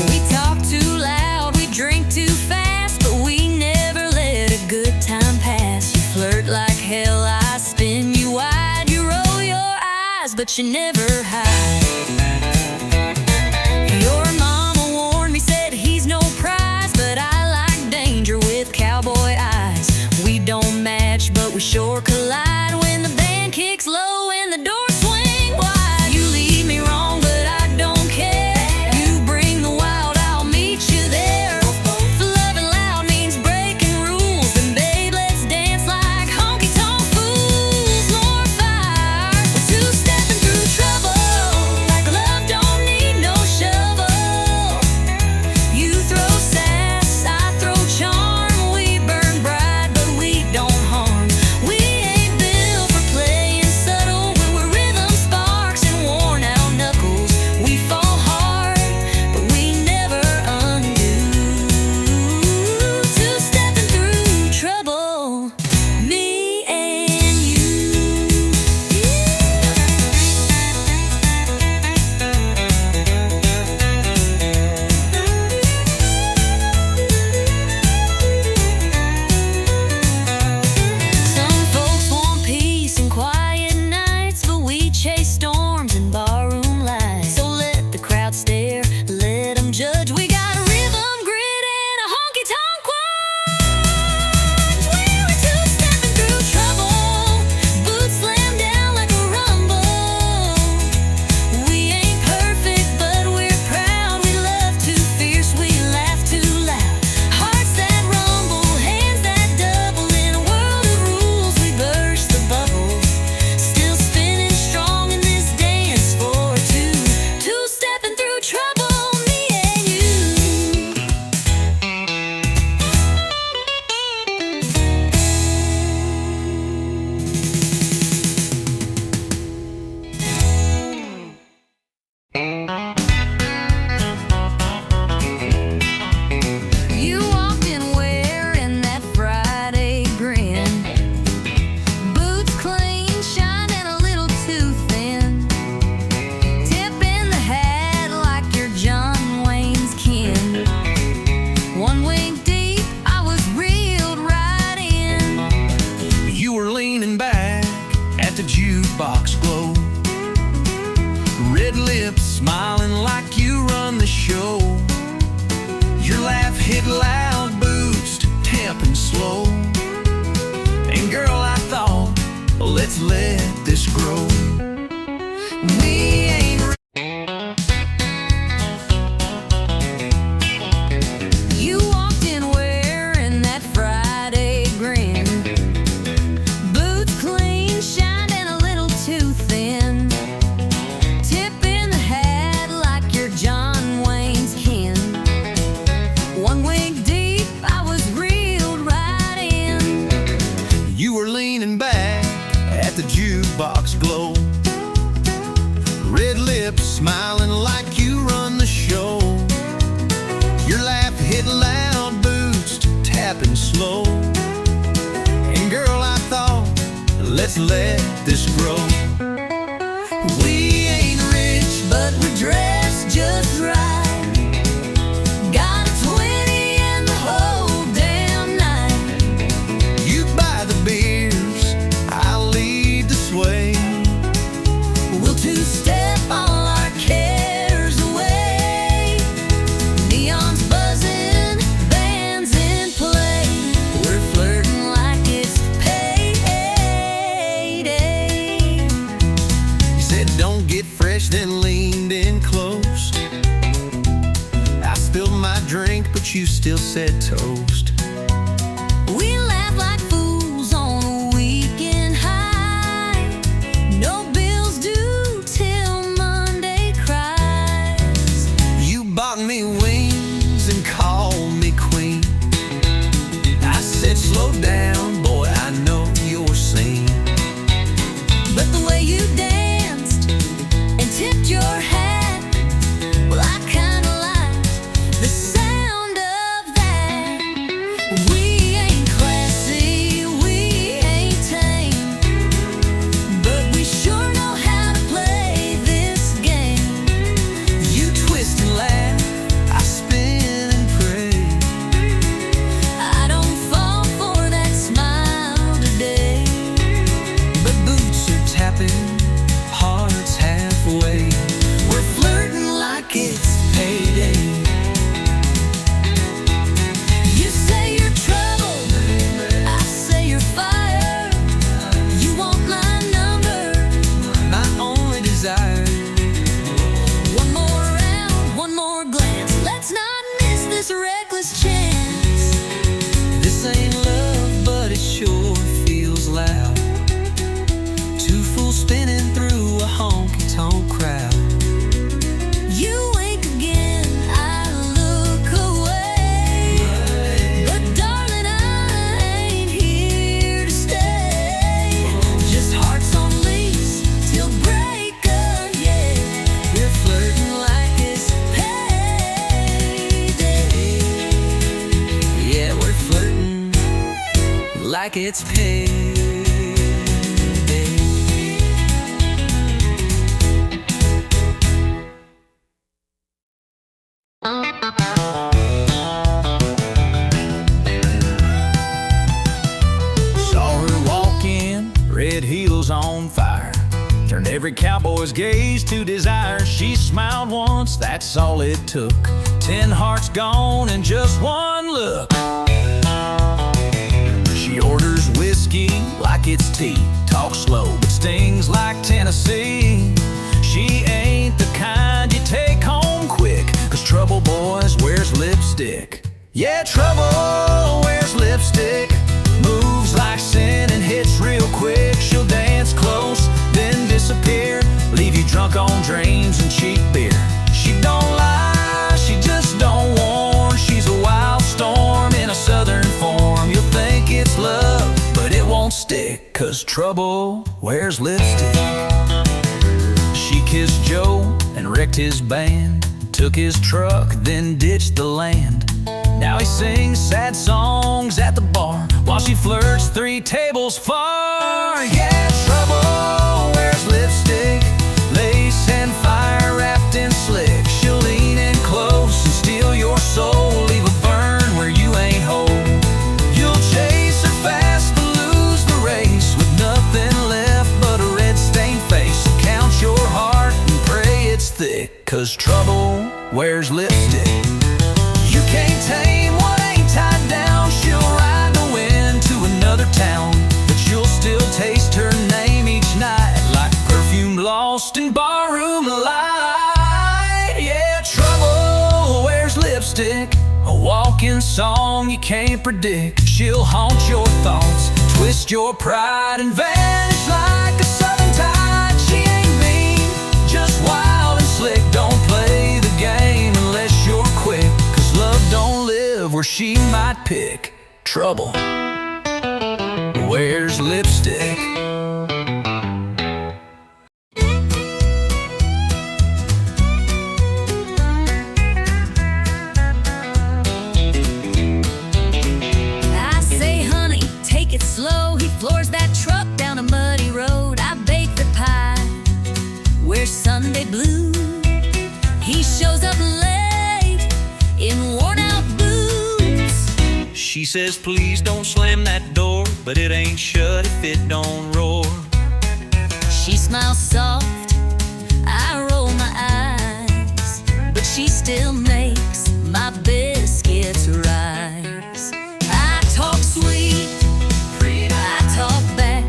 We talk too loud, we drink too fast, but we never let a good time pass. You flirt like hell, I spin you wide. You roll your eyes, but you never hide. Your mama warned me, said he's no prize, but I like danger with cow. smiling like you run the show. Your laugh hit loud, boost, tapping slow. And girl, I thought, let's let this grow. We ain't You walked in wearing that Friday grin, boots clean, shined and a little too thin, tipping the hat like you're John Wayne's kin. One wink deep, I was reeled right in. You were leaning back at the jukebox glow, red lips smiling like you run the show. Your laugh hit loud, boost, tapping slow. And girl, I thought, let's let this grow. We ain't rich, But we're dressed just right. Got a 20 and the whole damn night. you buy the beers, I'll lead the sway. We'll two-step all our cares away. Neon's buzzing, bands in play. We're flirting like it's payday. You said don't get fresh, then leaned in close. I spilled my drink, but you still said toast. We laugh like fools on a weekend high. No bills due till Monday cries. You bought me wings and called me queen. I said slow down, boy, I know you're seen. But the way you danced and tipped your hat, well, I kinda like the sound of that. We ain't classy, we ain't tame, but we sure know how to play this game. You twist and laugh, I spin and pray. I don't fall for that smile today. But boots are tapping, hearts halfway. We're flirting like it's payday. You say you're trouble, I say you're fire. You want my number, My only desire, one more round, one more glance. Let's not miss this reckless chance. this ain't love, but it sure feels loud. Two fools spinning through a honky-tonk crowd. You wink again, I look away. But darling, I ain't here to stay. Just hearts on lease till break of day. We're flirting like It's payday. Yeah, we're flirting like it's payday. Saw her walk in, red heels on fire. Turned every cowboy's gaze to desire. She smiled once, that's all it took. 10 hearts gone in just one look. She orders whiskey like it's tea. Talks slow, but stings like Tennessee. She ain't the kind you take home quick, 'cause trouble boys wears lipstick. Yeah, trouble wears lipstick. Moves like sin and hits real quick. She'll dance close, then disappear. Leave you drunk on dreams and cheap beer. She don't lie, she just don't warn. She's a wild storm in a southern form. You'll think it's love, but it won't stick, 'cause trouble wears lipstick. She kissed Joe and wrecked his band. Took his truck, then ditched the land. Now he sings sad songs at the bar while she flirts 3 tables far. Yeah, trouble wears lipstick, lace and fire wrapped in slick. She'll lean in close and steal your soul, leave a burn where you ain't whole. You'll chase her fast but lose the race, with nothing left but a red-stained face. So count your heart and pray it's thick, 'cause wears lipstick. You can't tame what ain't tied down. She'll ride the wind to another town, but you'll still taste her name each night, like perfume lost in barroom light. Yeah, trouble wears lipstick, a walking song you can't predict. She'll haunt your thoughts, twist your pride, and vanish like a southern tide. She ain't mean, just wild and slick. Don't play the game unless you're quick, 'cause love don't live where she might pick. Trouble wears lipstick. I say, honey, take it slow. He floors that truck down a muddy road. I bake the pie, wear Sunday blue. He shows up late in worn-out boots. She says, please don't slam that door, but it ain't shut if it don't roar. She smiles soft, I roll my eyes, but she still makes my biscuits rise. I talk sweet, I talk back,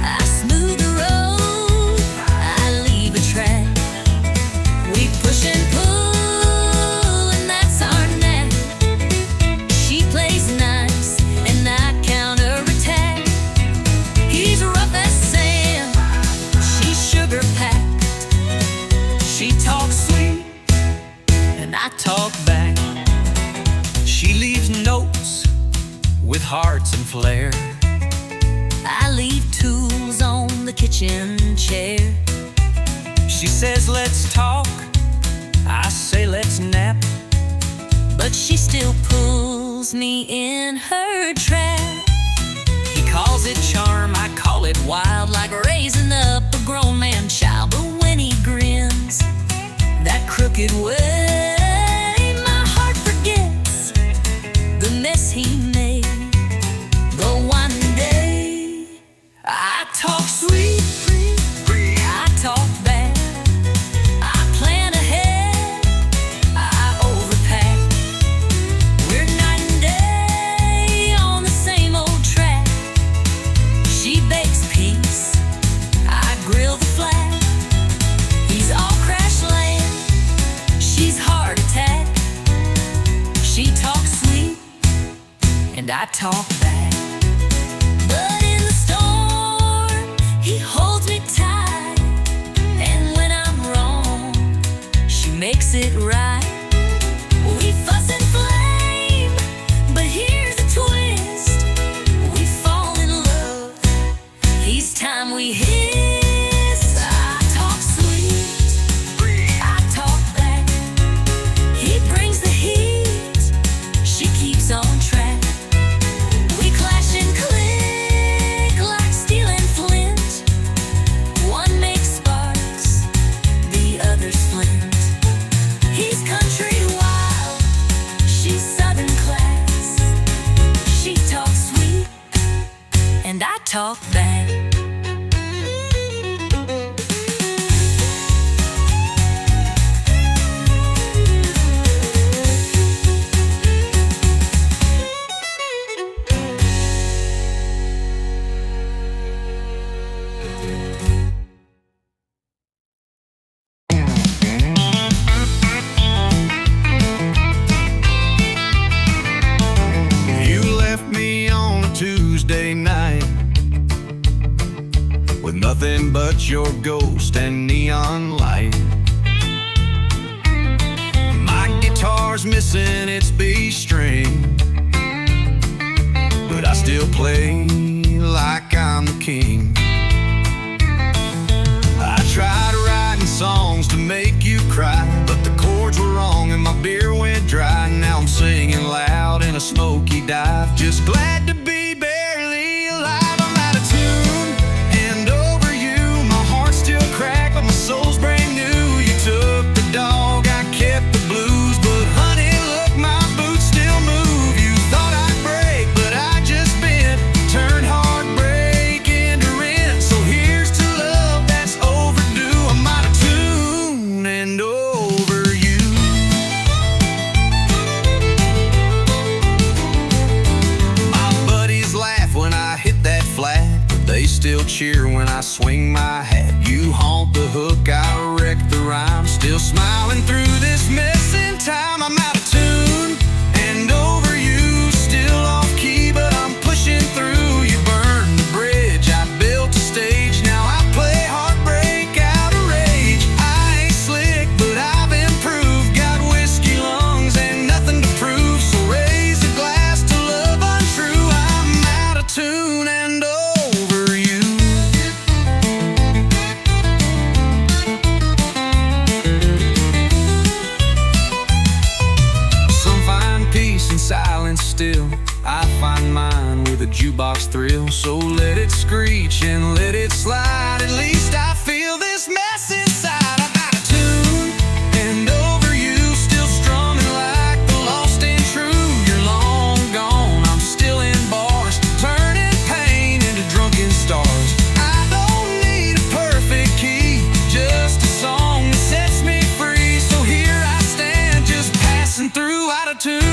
I smooth the road, I leave a track. We push and pull, and that's our knack. She plays nice, and I counterattack. He's rough as sand, she's sugar-packed. She talks sweet, And I talk back. She leaves notes with hearts and flair. I leave tools on the kitchen chair. She says, let's talk. I say, let's nap. But she still pulls me in her trap. He calls it charm, I call it wild, Like raising up a grown man child. But when he grins that crooked way, my heart forgets the mess he made. But one day I talk sweet, I talk back, I plan ahead, I overpack. We're night and day on the same old track. She bakes peace, I grill the flat. He's all crash land, she's heart attack. She talks sweet, and I talk back. But in the storm, he holds me tight, and when I'm wrong, she makes it right. We fuss and flame, but here's a twist. We fall in love each time we hiss. I talk sweet, I talk back. He brings the heat, she keeps on track. We clash and click like steel and flint. One makes sparks, the other's flint. He's country wild, she's southern class. She talks sweet, and I talk back. You left me on a Tuesday night with nothing but your ghost and neon light. My guitar's missing its B string, but I still play like I'm the king. I tried writing songs to make you cry, but the chords were wrong and my beer went dry. Now I'm singing loud in a smoky dive, just glad to be barely alive. I'm out of tune and over you, my heart's still cracked, but my soul's brand new. You took the dog, I kept the blues, but honey, look, my boots still move. You thought I'd break, but I just bent, turned heartbreak into rent. So here's to love that's overdue. I'm out of tune and over you. cheer when I swing my hat. You haunt the hook, I wreck the rhyme. Still smiling through this mess in time. I'm out of tune and over you, still off key, but I'm pushing through. You burned the bridge, I built a stage. Now I play heartbreak out of rage. I ain't slick, but I've improved. Got whiskey lungs and nothing to prove. So raise a glass to love untrue. I'm out of tune and over you. Some find peace in silence still. I find mine with a jukebox thrill. So let it screech and let it slide. At least I feel this mess inside. I'm out of tune and over you, still strumming like the lost and true. You're long gone, I'm still in bars, turning pain into drunken stars. I don't need a perfect key, just a song that sets me free. So here I stand, just passing through, out of tune